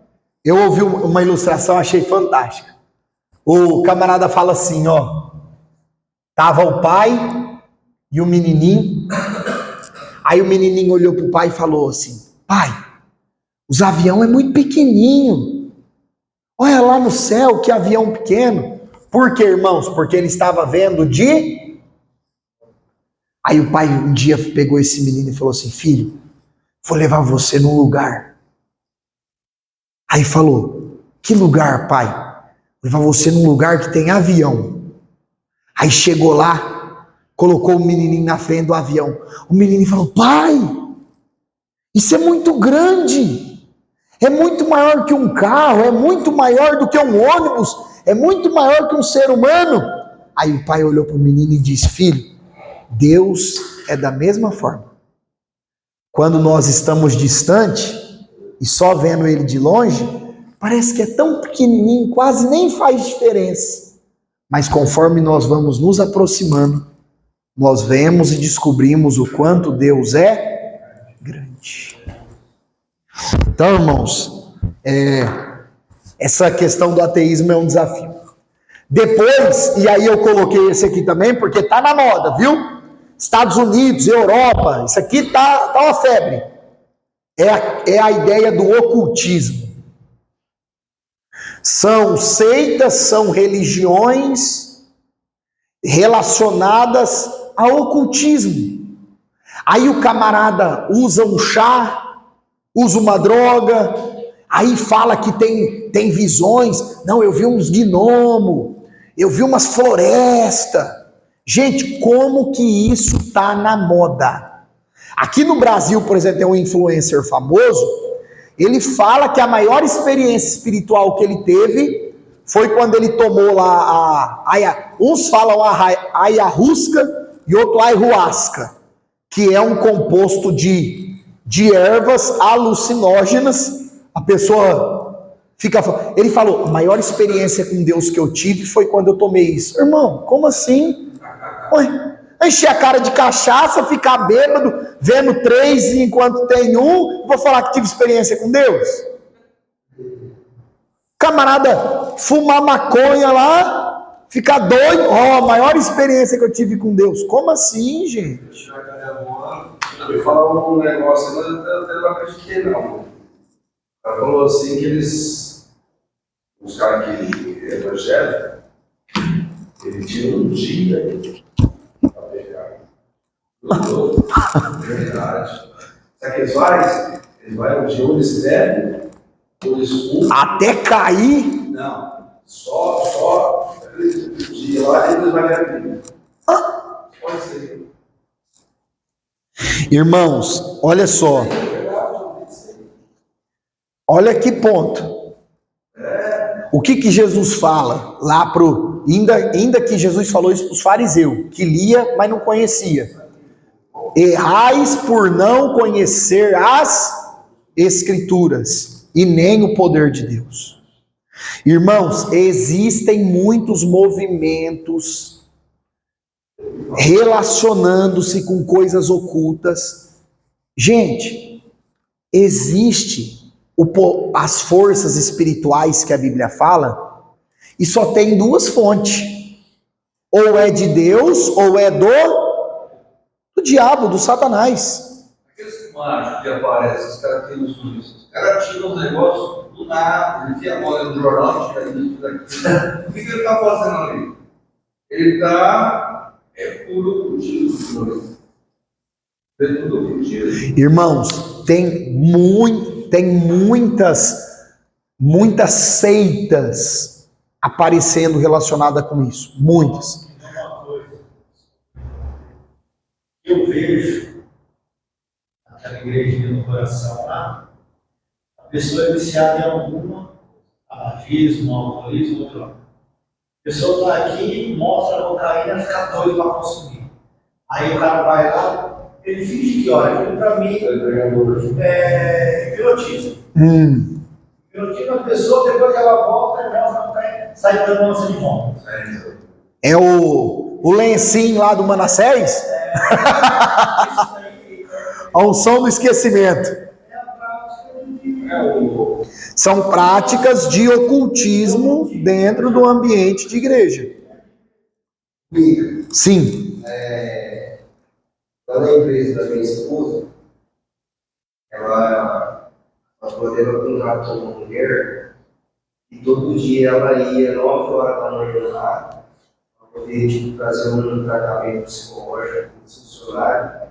Eu ouvi uma ilustração, achei fantástica. O camarada fala assim, ó. Tava o pai e o menininho. Aí o menininho olhou pro pai e falou assim: pai, os avião é muito pequenininho. Olha lá no céu, que avião pequeno. Por quê, irmãos? Porque ele estava vendo de... Aí o pai um dia pegou esse menino e falou assim: filho, vou levar você num lugar. Aí falou: que lugar, pai? Vou levar você num lugar que tem avião. Aí chegou lá, colocou o menininho na frente do avião. O menininho falou: pai, isso é muito grande. É muito maior que um carro, é muito maior do que um ônibus, é muito maior que um ser humano. Aí o pai olhou para o menino e disse: filho, Deus é da mesma forma. Quando nós estamos distante e só vendo ele de longe, parece que é tão pequenininho, quase nem faz diferença. Mas conforme nós vamos nos aproximando, nós vemos e descobrimos o quanto Deus é grande. Então, irmãos, Essa questão do ateísmo é um desafio. Depois, e aí eu coloquei esse aqui também, porque tá na moda, viu? Estados Unidos, Europa, isso aqui tá uma febre. É a ideia do ocultismo. São seitas, são religiões relacionadas ao ocultismo. Aí o camarada usa um chá, usa uma droga, aí fala que tem visões. Não, eu vi uns gnomos, eu vi umas florestas. Gente, como que isso está na moda? Aqui no Brasil, por exemplo, tem um influencer famoso, ele fala que a maior experiência espiritual que ele teve foi quando ele tomou lá uns falam a ayahuasca e outro a ayahuasca, que é um composto de ervas alucinógenas. A pessoa fica... Ele falou, a maior experiência com Deus que eu tive foi quando eu tomei isso. Irmão, como assim? Ué, encher a cara de cachaça, ficar bêbado, vendo 3 enquanto tem um, vou falar que tive experiência com Deus? Camarada, fumar maconha lá, ficar doido, a maior experiência que eu tive com Deus. Como assim, gente? Eu falar um negócio, mas eu não acreditei não. Ela falou assim que os caras que evangélicos, ele tira um dia pra pegar. Verdade. Sabe o que eles fazem? Eles vão um dia, ou eles bebem, ou eles fumam. Até cair? Não, só aquele dia lá eles vão beber. Pode ser. Irmãos, olha só. Olha que ponto. O que Jesus fala lá ainda que Jesus falou isso para os fariseus, que lia, mas não conhecia. Errais por não conhecer as Escrituras e nem o poder de Deus. Irmãos, existem muitos movimentos relacionando-se com coisas ocultas. Gente, existe as forças espirituais que a Bíblia fala, e só tem 2 fontes. Ou é de Deus, ou é do diabo, do Satanás. Aqueles mágicos que aparecem, os caras têm os turistas. Os caras tiram os negócios do nada, ele enfia a mão no jornal, tira isso daqui. O que ele está fazendo ali? Ele está puro cultivo. É tudo cultivo. Irmãos, tem muitas seitas aparecendo relacionadas com isso. Muitas. Uma coisa. Eu vejo aquela igrejinha no coração lá, a pessoa é viciada em alguma, tabagismo, alcoolismo, outra. A pessoa está aqui, mostra a cocaína, fica doido para consumir. Aí o cara vai lá, ele finge que olha, aquilo para mim é hipnotismo. Hipnotismo a pessoa, depois que ela volta, ela sai dando ânsia de vômito. É o lencinho lá do Manassés? A unção do esquecimento. São práticas de ocultismo dentro do ambiente de igreja. Sim. Lá na empresa da minha esposa, ela podendo contratar uma mulher, e todo dia ela ia 9 horas da manhã lá, para poder fazer um tratamento psicológico com os funcionários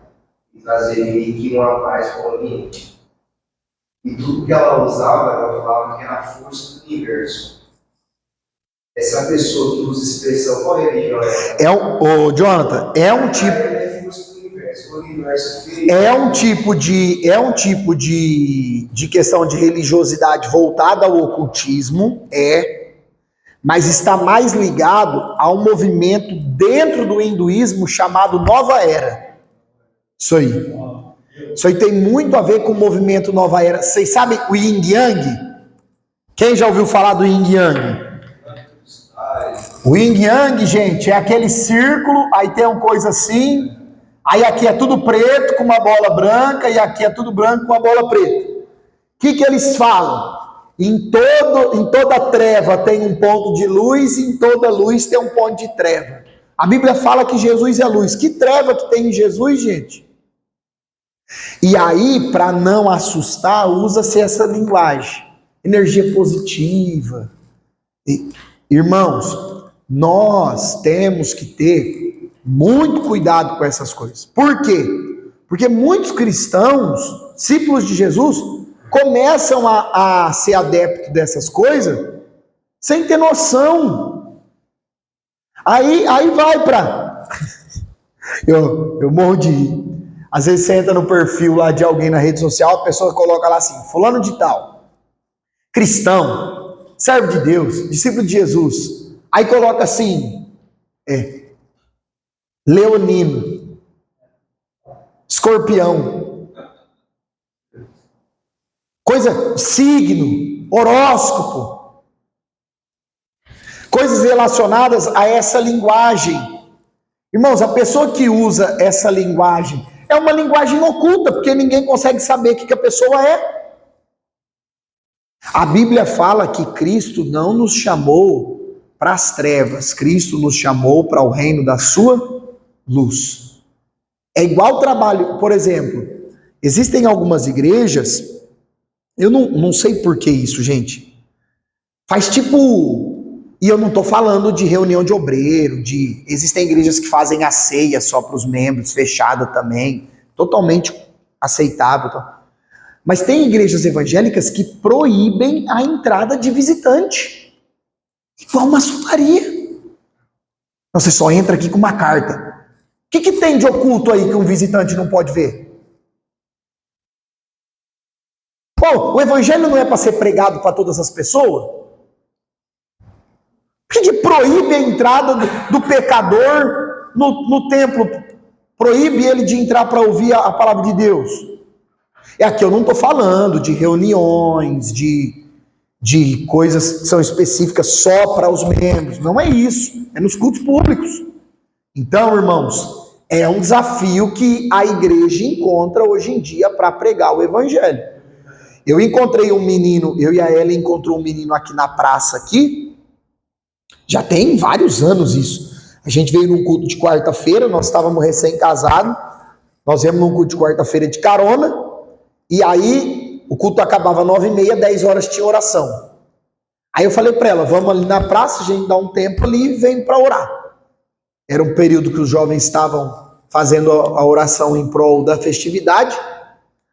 e trazer meio que uma paz para o ambiente. E tudo que ela usava, ela falava que era a força do universo. Essa pessoa que usa expressão, qual religião é? Jonathan, é um tipo de questão de religiosidade voltada ao ocultismo, mas está mais ligado a um movimento dentro do hinduísmo chamado Nova Era. Isso aí tem muito a ver com o movimento Nova Era. Vocês sabem o Yin Yang? Quem já ouviu falar do Yin Yang? O Yin Yang, gente, é aquele círculo, aí tem uma coisa assim, aí aqui é tudo preto com uma bola branca, e aqui é tudo branco com uma bola preta. O que eles falam? Em toda treva tem um ponto de luz, e em toda luz tem um ponto de treva. A Bíblia fala que Jesus é luz. Que treva que tem em Jesus, gente? E aí, para não assustar, usa-se essa linguagem. Energia positiva. Irmãos, nós temos que ter muito cuidado com essas coisas. Por quê? Porque muitos cristãos, discípulos de Jesus, começam a ser adeptos dessas coisas sem ter noção. Aí vai para... Eu morro de rir. Às vezes você entra no perfil lá de alguém na rede social, a pessoa coloca lá assim, fulano de tal, cristão, servo de Deus, discípulo de Jesus. Aí coloca assim, leonino, escorpião, coisa, signo, horóscopo, coisas relacionadas a essa linguagem. Irmãos, a pessoa que usa essa linguagem é uma linguagem oculta, porque ninguém consegue saber o que a pessoa é. A Bíblia fala que Cristo não nos chamou para as trevas, Cristo nos chamou para o reino da sua luz. É igual trabalho, por exemplo, existem algumas igrejas, eu não sei por que isso, gente, faz tipo... E eu não estou falando de reunião de obreiro, existem igrejas que fazem a ceia só para os membros, fechada também, totalmente aceitável. Mas tem igrejas evangélicas que proíbem a entrada de visitante, igual maçonaria. Você só entra aqui com uma carta. O que tem de oculto aí que um visitante não pode ver? Bom, o evangelho não é para ser pregado para todas as pessoas? Por que proíbe a entrada do pecador no templo? Proíbe ele de entrar para ouvir a palavra de Deus. E aqui eu não estou falando de reuniões, de coisas que são específicas só para os membros. Não é isso. É nos cultos públicos. Então, irmãos, é um desafio que a igreja encontra hoje em dia para pregar o evangelho. Eu encontrei um menino, eu e a Ellen encontrou um menino aqui na praça aqui. Já tem vários anos isso. A gente veio num culto de quarta-feira, nós estávamos recém-casados, nós viemos num culto de quarta-feira de carona, e aí o culto acabava 9h30, 10 horas tinha oração. Aí eu falei para ela, vamos ali na praça, a gente dá um tempo ali e vem para orar. Era um período que os jovens estavam fazendo a oração em prol da festividade.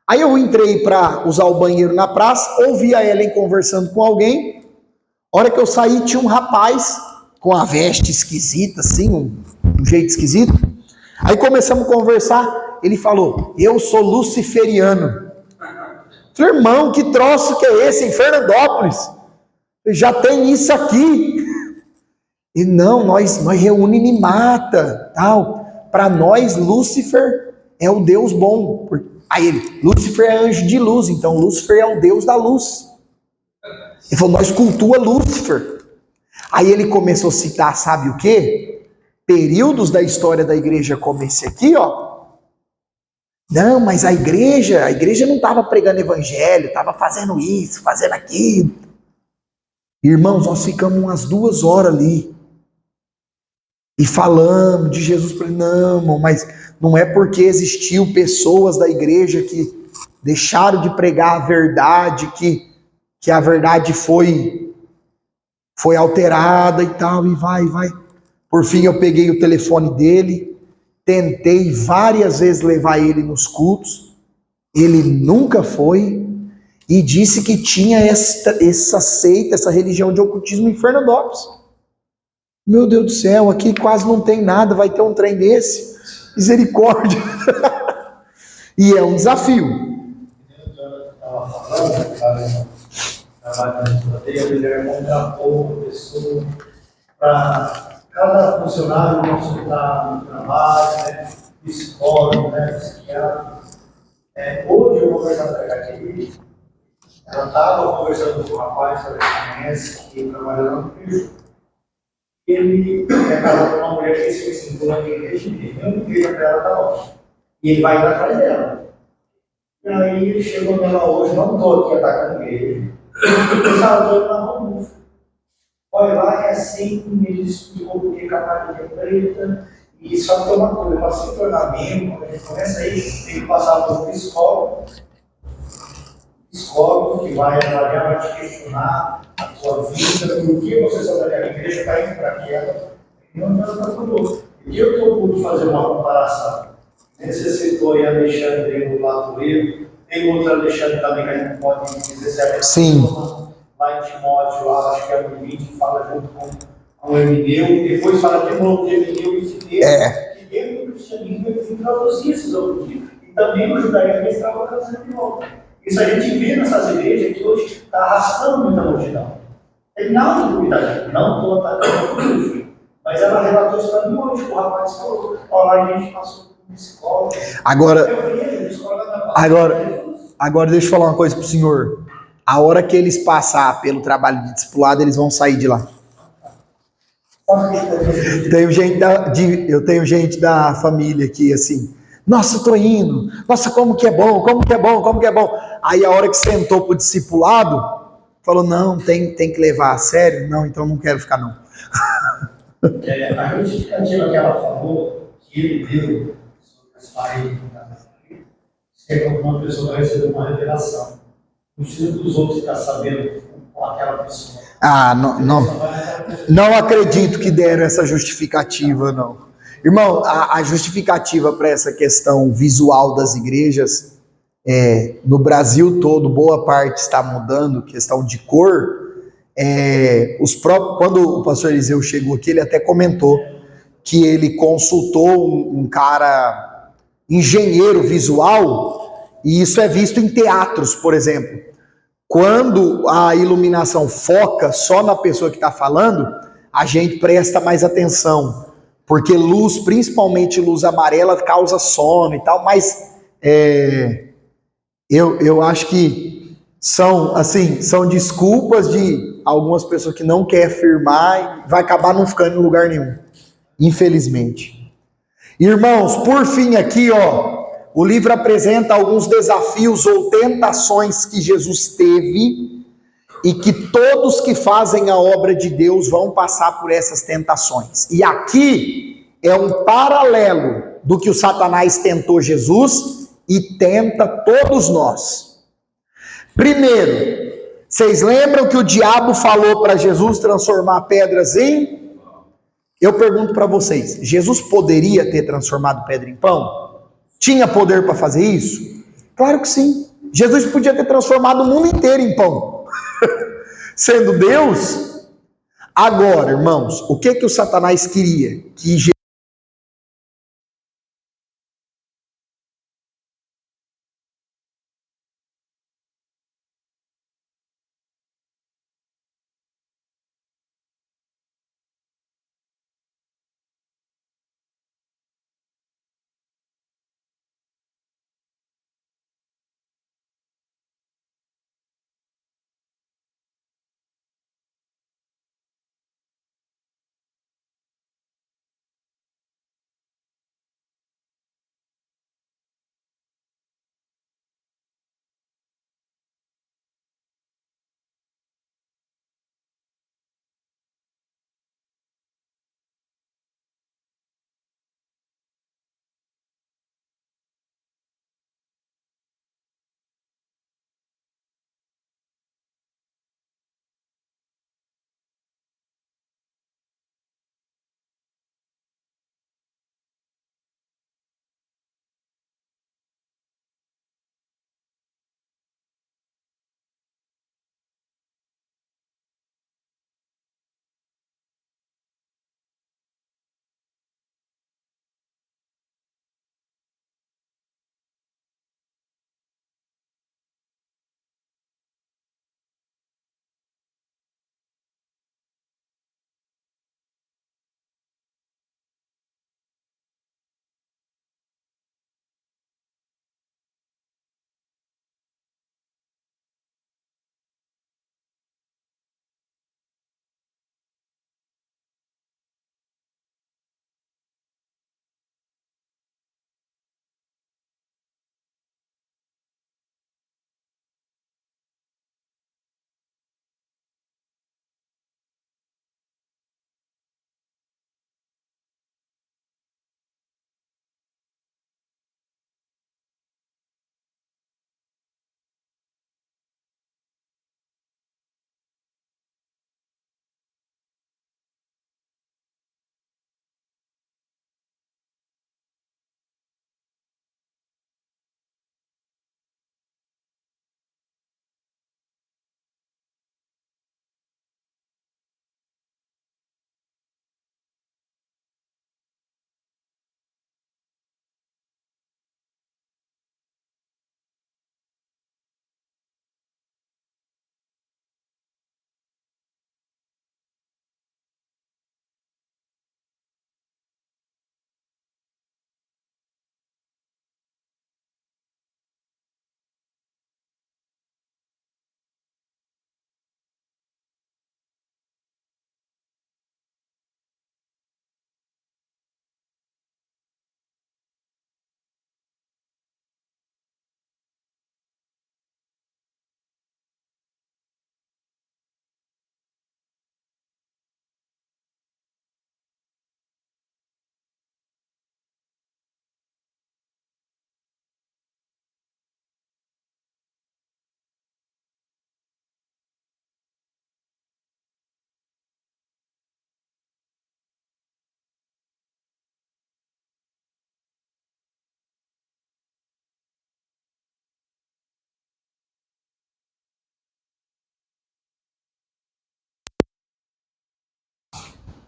Aí eu entrei para usar o banheiro na praça, ouvi a Ellen conversando com alguém. A hora que eu saí, tinha um rapaz com a veste esquisita, assim, um jeito esquisito. Aí começamos a conversar, ele falou, eu sou luciferiano. Falei, irmão, que troço que é esse em Fernandópolis? Já tem isso aqui. E não, nós reúne e mata, tal. Para nós, Lúcifer é o Deus bom. Aí ele, Lúcifer é anjo de luz, então Lúcifer é o Deus da luz. Ele falou, nós cultua Lúcifer. Aí ele começou a citar, sabe o quê? Períodos da história da igreja como esse aqui, ó. Não, mas a igreja não estava pregando evangelho, estava fazendo isso, fazendo aquilo. Irmãos, nós ficamos umas 2 horas ali. E falamos de Jesus para ele, não, irmão, mas não é porque existiu pessoas da igreja que deixaram de pregar a verdade, que a verdade foi alterada e tal, e vai. Por fim, eu peguei o telefone dele, tentei várias vezes levar ele nos cultos, ele nunca foi, e disse que tinha essa seita, essa religião de ocultismo em Fernandópolis. Meu Deus do céu, aqui quase não tem nada, vai ter um trem desse? Misericórdia! E é um desafio. Estava falando, trabalhando na mulher contratou uma pessoa para cada funcionário consultar no trabalho, né, psicólogo, né, psiquiatra. Hoje eu vou conversar com a Jaqueline, ela estava conversando com o rapaz que ela conhece, que trabalha no Rio. Ele é casado com uma mulher que se vincula em igreja, ele não igreja para ela está ótimo. E ele vai indo atrás dela. E aí ele chegou nela hoje, não estou aqui atacando ele, Eu estava doido na Romulfa. Olha lá, é assim, ele explicou porque a camarinha é preta, e só que tem uma coisa, para se tornar membro, quando a gente começa aí, tem que passar por um psicólogo que vai avaliar, vai te questionar a tua vida, por que você saiu daquela igreja, está indo para aquela, e não falou. E eu pude fazer uma comparação. Necessitou aí Alexandre no Latoeiro, tem outro Alexandre também que a gente pode dizer se é Sim. lá em Timóteo, lá, acho que é o 20, que fala junto com o Emineu, depois fala de novo de Emineu e Fineus, que dentro do cristianismo eles introduziam esses outros tipos. E também no judaísmo eles estavam trazendo de volta. Isso a gente vê nessas igrejas que hoje está arrastando muita multidão. Tem nada de cuidado, não estou atacando o mas ela relatou isso para mim hoje, o rapaz falou, ó, lá a gente passou por um psicólogo. Agora deixa eu falar uma coisa pro senhor. A hora que eles passar pelo trabalho de discipulado, eles vão sair de lá. Eu tenho gente da família aqui assim, nossa, eu tô indo, nossa, como que é bom, como que é bom, como que é bom. Aí a hora que sentou pro discipulado, falou, não, tem que levar a sério, não, então não quero ficar não. A justificativa que ela falou, que ele deu sobre as paredes é como uma pessoa vai receber uma revelação. Não precisa dos outros ficar sabendo com aquela pessoa. Ah, não acredito que deram essa justificativa, não. Irmão, a justificativa para essa questão visual das igrejas, no Brasil todo, boa parte está mudando, questão de cor. Quando o pastor Eliseu chegou aqui, ele até comentou que ele consultou um cara, engenheiro visual, e isso é visto em teatros, por exemplo. Quando a iluminação foca só na pessoa que está falando, a gente presta mais atenção, porque luz, principalmente luz amarela, causa sono e tal, mas eu acho que são desculpas de algumas pessoas que não querem afirmar e vai acabar não ficando em lugar nenhum, infelizmente. Irmãos, por fim aqui, o livro apresenta alguns desafios ou tentações que Jesus teve e que todos que fazem a obra de Deus vão passar por essas tentações. E aqui é um paralelo do que o Satanás tentou Jesus e tenta todos nós. Primeiro, vocês lembram que o diabo falou para Jesus transformar pedras em... Eu pergunto para vocês, Jesus poderia ter transformado pedra em pão? Tinha poder para fazer isso? Claro que sim. Jesus podia ter transformado o mundo inteiro em pão. Sendo Deus. Agora, irmãos, o que o Satanás queria? Que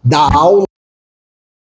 da aula